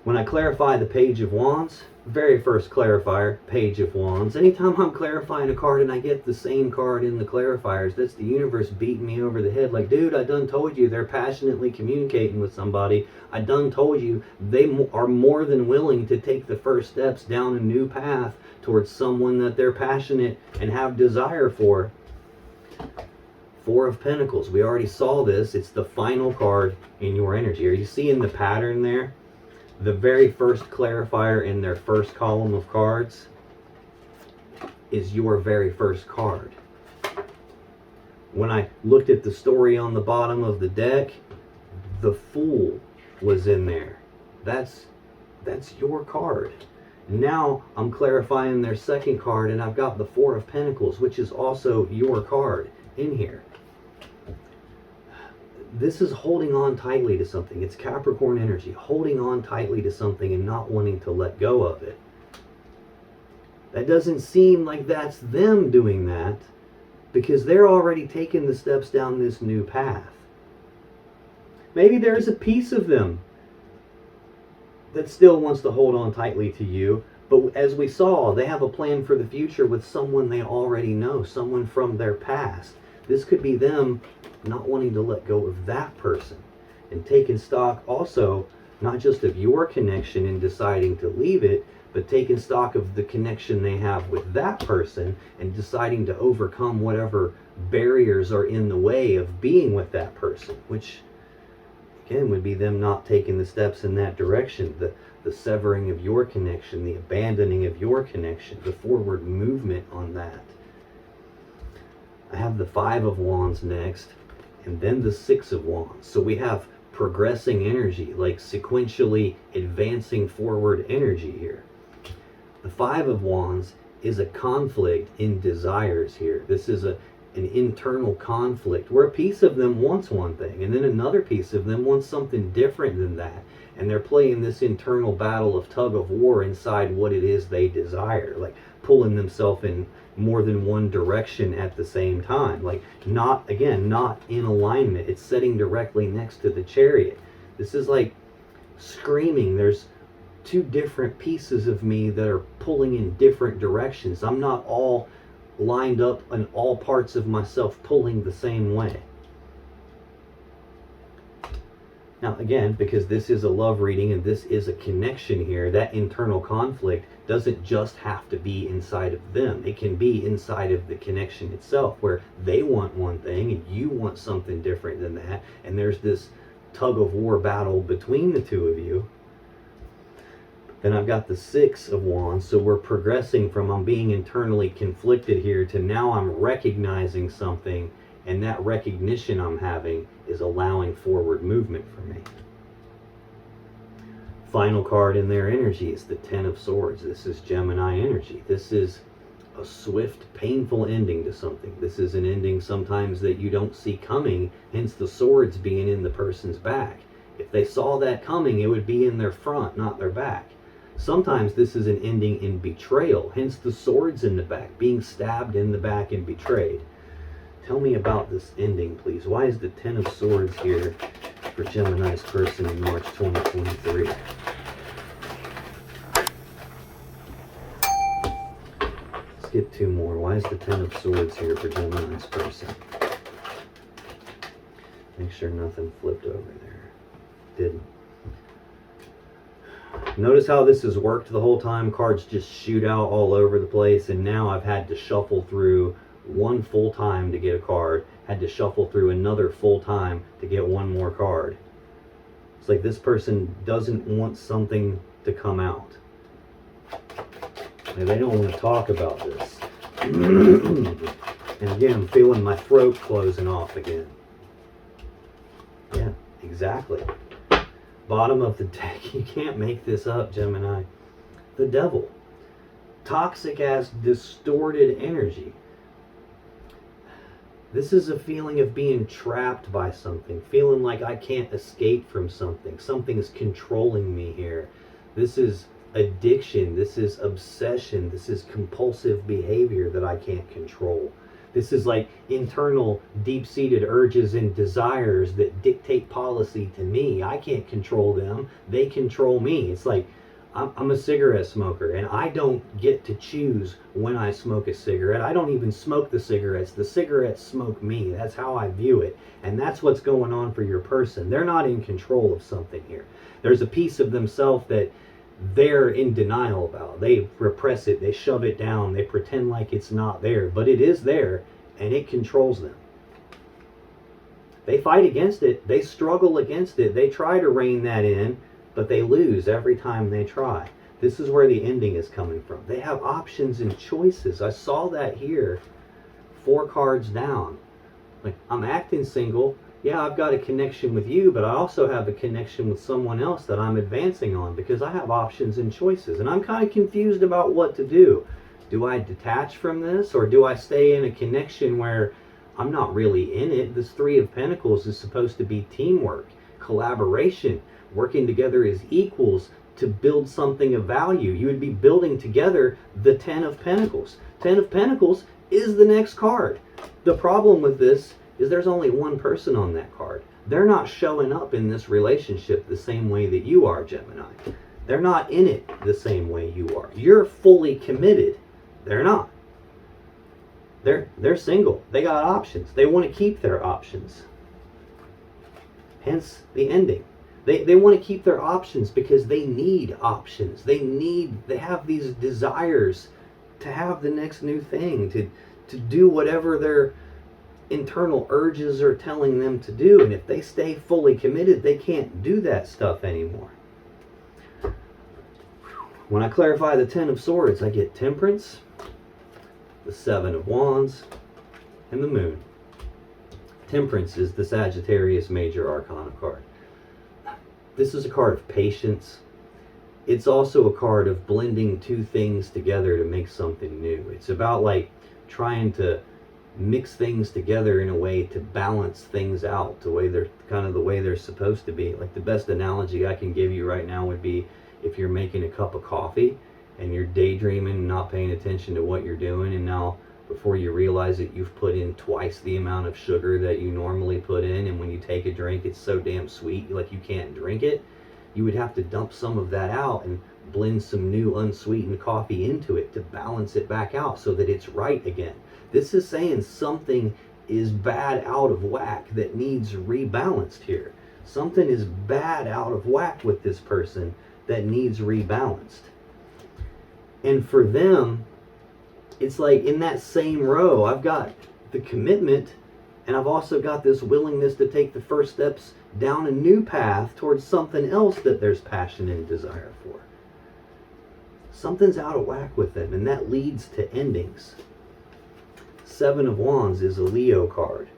When I clarify the Page of Wands, very first clarifier, Page of Wands. Anytime I'm clarifying a card and I get the same card in the clarifiers, that's the universe beating me over the head like, dude, I done told you they're passionately communicating with somebody. I done told you they are more than willing to take the first steps down a new path towards someone that they're passionate and have desire for. Four of Pentacles. We already saw this. It's the final card in your energy. Are you seeing the pattern there? The very first clarifier in their first column of cards is your very first card. When I looked at the story on the bottom of the deck, the Fool was in there. That's your card. Now I'm clarifying their second card, and I've got the Four of Pentacles, which is also your card in here. This is holding on tightly to something. It's Capricorn energy, holding on tightly to something and not wanting to let go of it. That doesn't seem like that's them doing that, because they're already taking the steps down this new path. Maybe there's a piece of them that still wants to hold on tightly to you, but as we saw, they have a plan for the future with someone they already know, someone from their past. This could be them not wanting to let go of that person and taking stock also not just of your connection and deciding to leave it, but taking stock of the connection they have with that person and deciding to overcome whatever barriers are in the way of being with that person, which again would be them not taking the steps in that direction, the severing of your connection, the abandoning of your connection, the forward movement on that. I have the Five of Wands next, and then the Six of Wands. So we have progressing energy, like sequentially advancing forward energy here. The Five of Wands is a conflict in desires here. This is an internal conflict where a piece of them wants one thing, and then another piece of them wants something different than that. And they're playing this internal battle of tug of war inside what it is they desire, like pulling themselves in more than one direction at the same time, like not in alignment. It's sitting directly next to the Chariot. This is like screaming, there's two different pieces of me that are pulling in different directions. I'm not all lined up in all parts of myself pulling the same way. Now again, because this is a love reading and this is a connection here, that internal conflict doesn't just have to be inside of them. It can be inside of the connection itself, where they want one thing and you want something different than that, and there's this tug of war battle between the two of you. Then I've got the Six of Wands, so we're progressing from I'm being internally conflicted here to now I'm recognizing something, and that recognition I'm having is allowing forward movement for me. Final card in their energy is the Ten of Swords. This is Gemini energy. This is a swift, painful ending to something. This is an ending sometimes that you don't see coming, hence the swords being in the person's back. If they saw that coming, it would be in their front, not their back. Sometimes this is an ending in betrayal, hence the swords in the back, being stabbed in the back and betrayed. Tell me about this ending, please. Why is the Ten of Swords here for Gemini's person in March 2023? Let's get two more. Why is the Ten of Swords here for Gemini's person? Make sure nothing flipped over there. Didn't. Notice how this has worked the whole time. Cards just shoot out all over the place, and now I've had to shuffle through one full time to get a card, had to shuffle through another full time to get one more card. It's like this person doesn't want something to come out. And they don't want to talk about this. And again, I'm feeling my throat closing off again. Yeah, exactly. Bottom of the deck, you can't make this up, Gemini. The Devil. Toxic as distorted energy. This is a feeling of being trapped by something, feeling like I can't escape from something. Something is controlling me here. This is addiction. This is obsession. This is compulsive behavior that I can't control. This is like internal, deep-seated urges and desires that dictate policy to me. I can't control them. They control me. It's like I'm a cigarette smoker, and I don't get to choose when I smoke a cigarette. I don't even smoke the cigarettes. The cigarettes smoke me. That's how I view it. And that's what's going on for your person. They're not in control of something here. There's a piece of themselves that they're in denial about. They repress it. They shove it down. They pretend like it's not there. But it is there, and it controls them. They fight against it. They struggle against it. They try to rein that in, but they lose every time they try. This is where the ending is coming from. They have options and choices. I saw that here, 4 cards down. Like, I'm acting single. Yeah, I've got a connection with you, but I also have a connection with someone else that I'm advancing on because I have options and choices. And I'm kind of confused about what to do. Do I detach from this, or do I stay in a connection where I'm not really in it? This 3 of Pentacles is supposed to be teamwork, collaboration, working together as equals to build something of value. You would be building together the 10 of Pentacles. 10 of Pentacles is the next card. The problem with this is there's only one person on that card. They're not showing up in this relationship the same way that you are, Gemini. They're not in it the same way you are. You're fully committed. They're not. They're single. They got options. They want to keep their options. Hence the ending. They want to keep their options because they need options. They have these desires to have the next new thing, to do whatever their internal urges are telling them to do. And if they stay fully committed, they can't do that stuff anymore. When I clarify the 10 of Swords, I get Temperance, the 7 of Wands, and the Moon. Temperance is the Sagittarius Major Arcana card. This is a card of patience. It's also a card of blending 2 things together to make something new. It's about like trying to mix things together in a way to balance things out the way they're supposed to be. Like, the best analogy I can give you right now would be if you're making a cup of coffee and you're daydreaming and not paying attention to what you're doing, and now before you realize it, you've put in twice the amount of sugar that you normally put in, and when you take a drink, it's so damn sweet, like you can't drink it. You would have to dump some of that out and blend some new unsweetened coffee into it to balance it back out so that it's right again. This is saying something is bad out of whack that needs rebalanced here. Something is bad out of whack with this person that needs rebalanced. And for them, it's like in that same row, I've got the commitment, and I've also got this willingness to take the first steps down a new path towards something else that there's passion and desire for. Something's out of whack with them, and that leads to endings. 7 of Wands is a Leo card.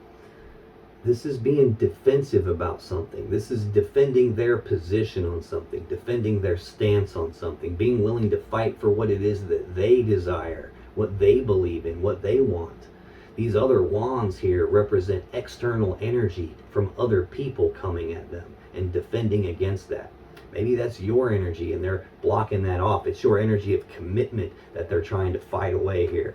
This is being defensive about something. This is defending their position on something, defending their stance on something, being willing to fight for what it is that they desire, what they believe in, what they want. These other wands here represent external energy from other people coming at them and defending against that. Maybe that's your energy and they're blocking that off. It's your energy of commitment that they're trying to fight away here.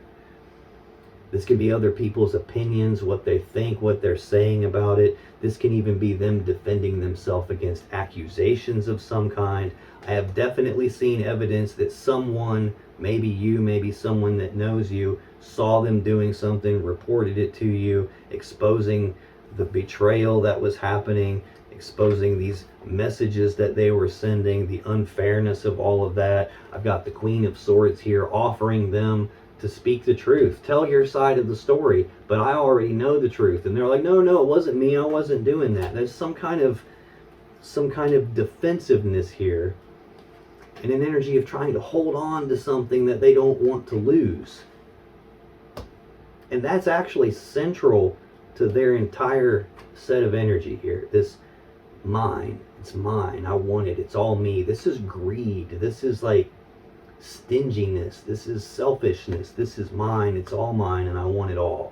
This can be other people's opinions, what they think, what they're saying about it. This can even be them defending themselves against accusations of some kind. I have definitely seen evidence that someone, maybe you, maybe someone that knows you, saw them doing something, reported it to you, exposing the betrayal that was happening, exposing these messages that they were sending, the unfairness of all of that. I've got the Queen of Swords here offering them to speak the truth. Tell your side of the story, but I already know the truth. And they're like, no, it wasn't me. I wasn't doing that. There's some kind of defensiveness here and an energy of trying to hold on to something that they don't want to lose. And that's actually central to their entire set of energy here. This mine, it's mine, I want it, it's all me. This is greed. This is like stinginess. This is selfishness. This is mine, it's all mine, and I want it all.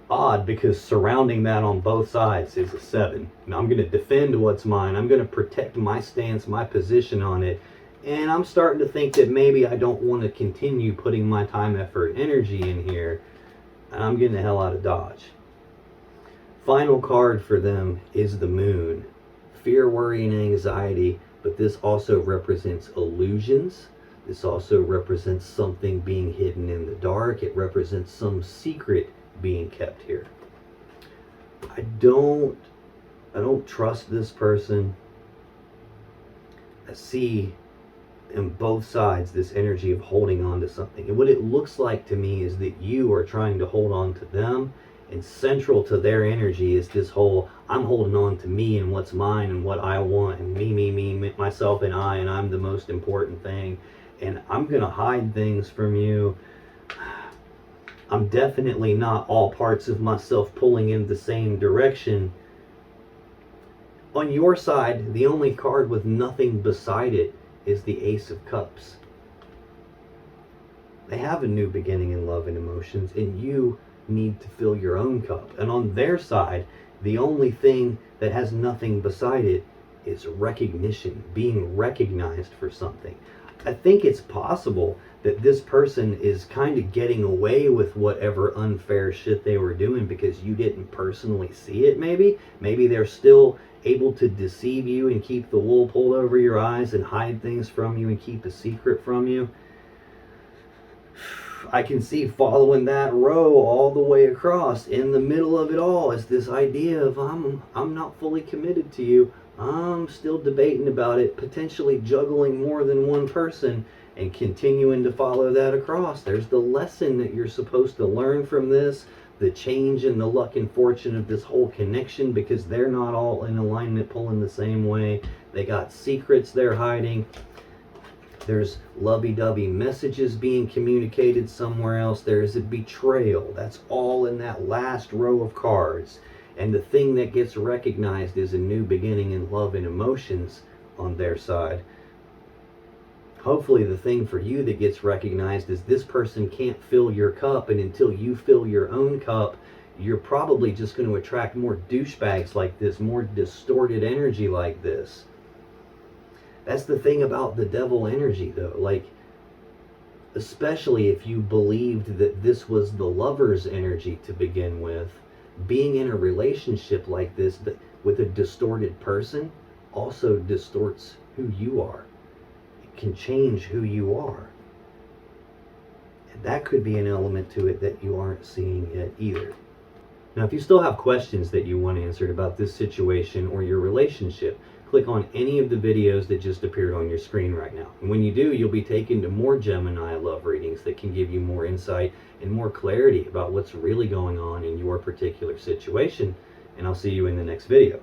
Odd, because surrounding that on both sides is a 7. Now I'm going to defend what's mine. I'm going to protect my stance, my position on it. And I'm starting to think that maybe I don't want to continue putting my time, effort, energy in here. And I'm getting the hell out of Dodge. Final card for them is the Moon. Fear, worry, and anxiety. But this also represents illusions. This also represents something being hidden in the dark. It represents some secret being kept here. I don't trust this person. I see in both sides this energy of holding on to something. And what it looks like to me is that you are trying to hold on to them And central to their energy is this whole, I'm holding on to me and what's mine and what I want, and me, myself and I, and I'm the most important thing, and I'm going to hide things from you. I'm definitely not all parts of myself pulling in the same direction. On your side, the only card with nothing beside it is the Ace of Cups. They have a new beginning in love and emotions, and you need to fill your own cup. And on their side, the only thing that has nothing beside it is recognition, being recognized for something. I think it's possible that this person is kind of getting away with whatever unfair shit they were doing because you didn't personally see it. Maybe they're still able to deceive you and keep the wool pulled over your eyes and hide things from you and keep a secret from you. I can see following that row all the way across. In the middle of it all is this idea of I'm not fully committed to you. I'm still debating about it, potentially juggling more than one person and continuing to follow that across. There's the lesson that you're supposed to learn from this, the change in the luck and fortune of this whole connection, because they're not all in alignment pulling the same way. They got secrets they're hiding. There's lovey-dovey messages being communicated somewhere else. There's a betrayal. That's all in that last row of cards. And the thing that gets recognized is a new beginning in love and emotions on their side. Hopefully the thing for you that gets recognized is this person can't fill your cup, and until you fill your own cup, you're probably just going to attract more douchebags like this, more distorted energy like this. That's the thing about the devil energy, though. Like, especially if you believed that this was the lover's energy to begin with, being in a relationship like this with a distorted person also distorts who you are. It can change who you are. And that could be an element to it that you aren't seeing yet either. Now, if you still have questions that you want answered about this situation or your relationship, click on any of the videos that just appeared on your screen right now. And when you do, you'll be taken to more Gemini love readings that can give you more insight and more clarity about what's really going on in your particular situation. And I'll see you in the next video.